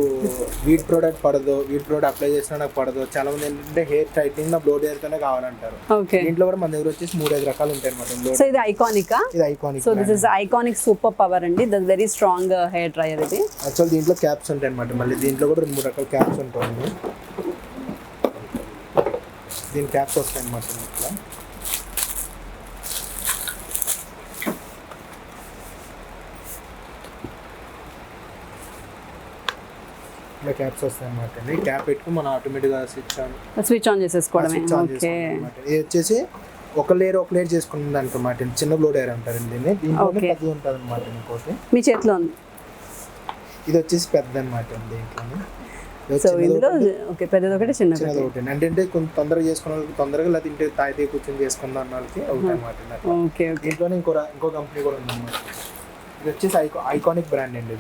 వీట్ ప్రోడక్ట్ పడదు, వీట్ ప్రోడక్ట్ అప్లై చేసినా నాకు పడదు. చాలా మంది ఏంటంటే హెయిర్ టైట్నింగ్ నా బ్లో డ్రైయర్ తోనే కావాలంటారు. ఓకే, దీంట్లో కూడా మన దగ్గర వచ్చేసి 3-5 రకాలు ఉంటాయి అన్నమాట. సో ఇది ఐకానిక్. ఇది iconic. So this is iconic super power అండి, the very strong hair dryer ఇది. యాక్చువల్ దీంట్లో క్యాప్స్ ఉంటాయి అన్నమాట. మళ్ళీ దీంట్లో కూడా 2-3 రకాల క్యాప్స్ ఉంటాయి. దీని క్యాప్స్ వస్తాయి అన్నమాట. ఇట్లా ఇలా క్యాప్స్ వస్తాయి అన్నమాట. ఈ క్యాప్ పెట్టుకుని మనం ఆటోమేటిక్గా స్విచ్ ఆన్ చేసేసుకోవడమే. ఓకే, ఇది వచ్చేసి ఒక లేయర్ చేసుకున్నది అనమాట. చిన్న బ్లో డ్రైయర్ అంటారు దీన్ని. దీంట్లో పెద్దది ఉంటుంది అనమాట. ఇంకోటి మీ చేతిలో ఉంది, ఇది వచ్చేసి పెద్ద అనమాట. దీంట్లో సో ఇందులో ఓకే, పెద్దది ఒకటి, చిన్నది ఒకటి. అంటే కొంచెం తొందరగా చేసుకున్న వాళ్ళకి తొందరగా, లేదా ఇంటి తాయితీ కూర్చొని చేసుకున్న వాళ్ళకి ఒకటి అనమాట. ఓకే, దీంట్లోనే ఇంకో కంపెనీ కూడా ఉందన్నమాట. ఇది వచ్చేసి ఐకానిక్ బ్రాండ్ అండి.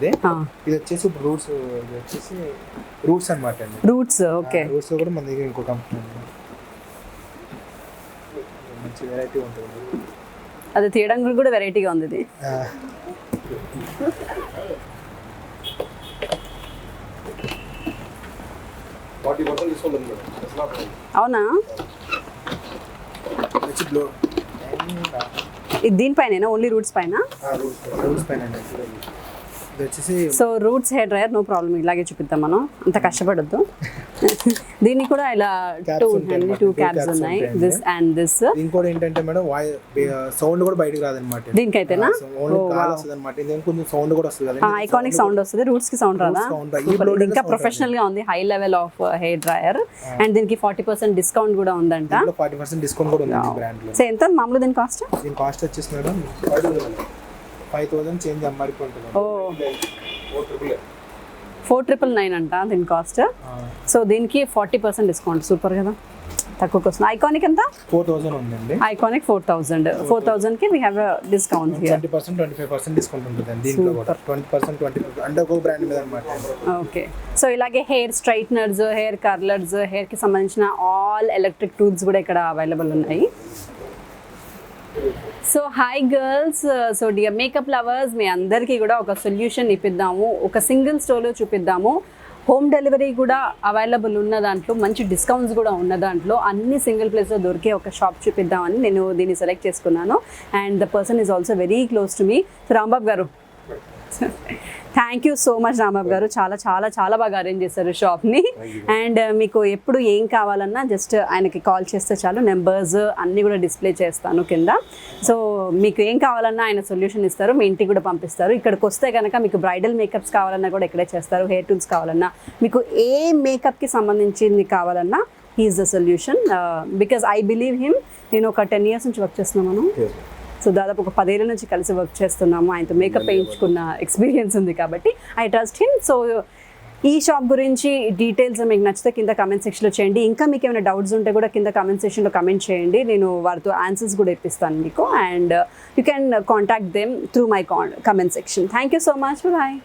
ఇది వచ్చేసి రూట్స్. ఇది వచ్చేసి రూట్స్ అనమాట అండి. రూట్స్. ఓకే, రూట్స్ కూడా మన దగ్గర ఇంకో కంపెనీ ఉంది. మంచి వెరైటీ ఉంటుంది. అది తీయడానికి కూడా వెరైటీగా ఉంది ఇది. 40% డిస్కౌంట్ ఉంది మేడం. It's not wrong. అవునా? వచ్చి బ్లో ఇది దీనిపైన ఓన్లీ రూట్స్ పైన? రూల్స్ పైన అండి. ఇది వచ్చేసి so roots hair dryer no problem, ఇలాగే చూపిద్దాం మనం, అంత కష్టపడద్దు. దీనికి కూడా ఇలా టూ క్యాప్స్ ఉన్నాయి, దిస్ అండ్ దిస్. ఇంకోటి ఏంటంటే మేడం సౌండ్ కూడా బయటకు రాదనమాట. దీనికైతేనా? ఓన్లీ గాలి వస్తుంది అనమాట. ఇది కొంచెం సౌండ్ కూడా వస్తుంది కదా, ఐకానిక్ సౌండ్ వస్తుంది, రూట్స్ కి సౌండ్ రాదా? ఇంకా ప్రొఫెషనల్ గా ఉంది, high level of hair dryer. And దీనికి 40% డిస్కౌంట్ కూడా ఉందంట. 40% డిస్కౌంట్ కూడా ఉంది బ్రాండ్ లో. సో ఎంత మామూలు దీని కాస్ట్? దీని కాస్ట్ వచ్చేసి మేడం 5,000 చేంజ్ అమ్మారికి ఉంటుంది. 4,999 అంట దీని కాస్ట్. సో దీనికి 40% డిస్కౌంట్, సూపర్ కదా, తక్కువకి వస్తుంది. ఐకానిక్ ఎంత? 4,000 ఉందండి. ఐకానిక్ 4,000 కి we have discount here. 20% 25% discount ఉంటుంది దీంట్లో కూడా. 20% 20% అంటే ఒక్కొక్క బ్రాండ్ మీద అనమాట. ఓకే. సో ఇలాగే hair straighteners, hair curlers, hair కి సంబంధించిన ఆల్ ఎలక్ట్రిక్ టూల్స్ కూడా ఇక్కడ అవైలబుల్ ఉన్నాయి. So hi girls, so dear makeup lovers, మీ అందరికీ కూడా ఒక సొల్యూషన్ ఇప్పిద్దాము, ఒక సింగిల్ స్టోర్లో చూపిద్దాము. హోమ్ డెలివరీ కూడా అవైలబుల్ ఉన్న దాంట్లో, మంచి డిస్కౌంట్స్ కూడా ఉన్న దాంట్లో, అన్ని సింగిల్ ప్లేస్లో దొరికే ఒక షాప్ చూపిద్దామని నేను దీన్ని సెలెక్ట్ చేసుకున్నాను. And the person is also very close to me. So Rambabu garu, thank you so much Rambabu garu, చాలా చాలా చాలా బాగా అరేంజ్ చేశారు షాప్ని. అండ్ మీకు ఎప్పుడు ఏం కావాలన్నా జస్ట్ ఆయనకి కాల్ చేస్తే చాలు, నెంబర్స్ అన్నీ కూడా డిస్ప్లే చేస్తాను కింద. సో మీకు ఏం కావాలన్నా ఆయన సొల్యూషన్ ఇస్తారు, మీ ఇంటికి కూడా పంపిస్తారు. ఇక్కడికి వస్తే కనుక మీకు బ్రైడల్ మేకప్స్ కావాలన్నా కూడా ఇక్కడే చేస్తారు, హెయిర్ టూల్స్ కావాలన్నా, మీకు ఏ మేకప్కి సంబంధించింది కావాలన్నా he is the solution. Because I believe him. నేను ఒక 10 years నుంచి వర్క్ చేస్తున్నాను. సో దాదాపు ఒక 10 ఏళ్ళ నుంచి కలిసి వర్క్ చేస్తున్నాము, ఆయనతో మేకప్ వేయించుకున్న ఎక్స్పీరియన్స్ ఉంది కాబట్టి ఐ ట్రస్ట్ హిమ్. సో ఈ షాప్ గురించి డీటెయిల్స్ మీకు నచ్చితే కింద కమెంట్ సెక్షన్లో చేయండి. ఇంకా మీకు ఏమైనా డౌట్స్ ఉంటే కూడా కింద కమెంట్ సెక్షన్లో కమెంట్ చేయండి, నేను వారితో ఆన్సర్స్ కూడా ఇప్పిస్తాను మీకు. And you can contact them through my comment section. Thank you so much, bye.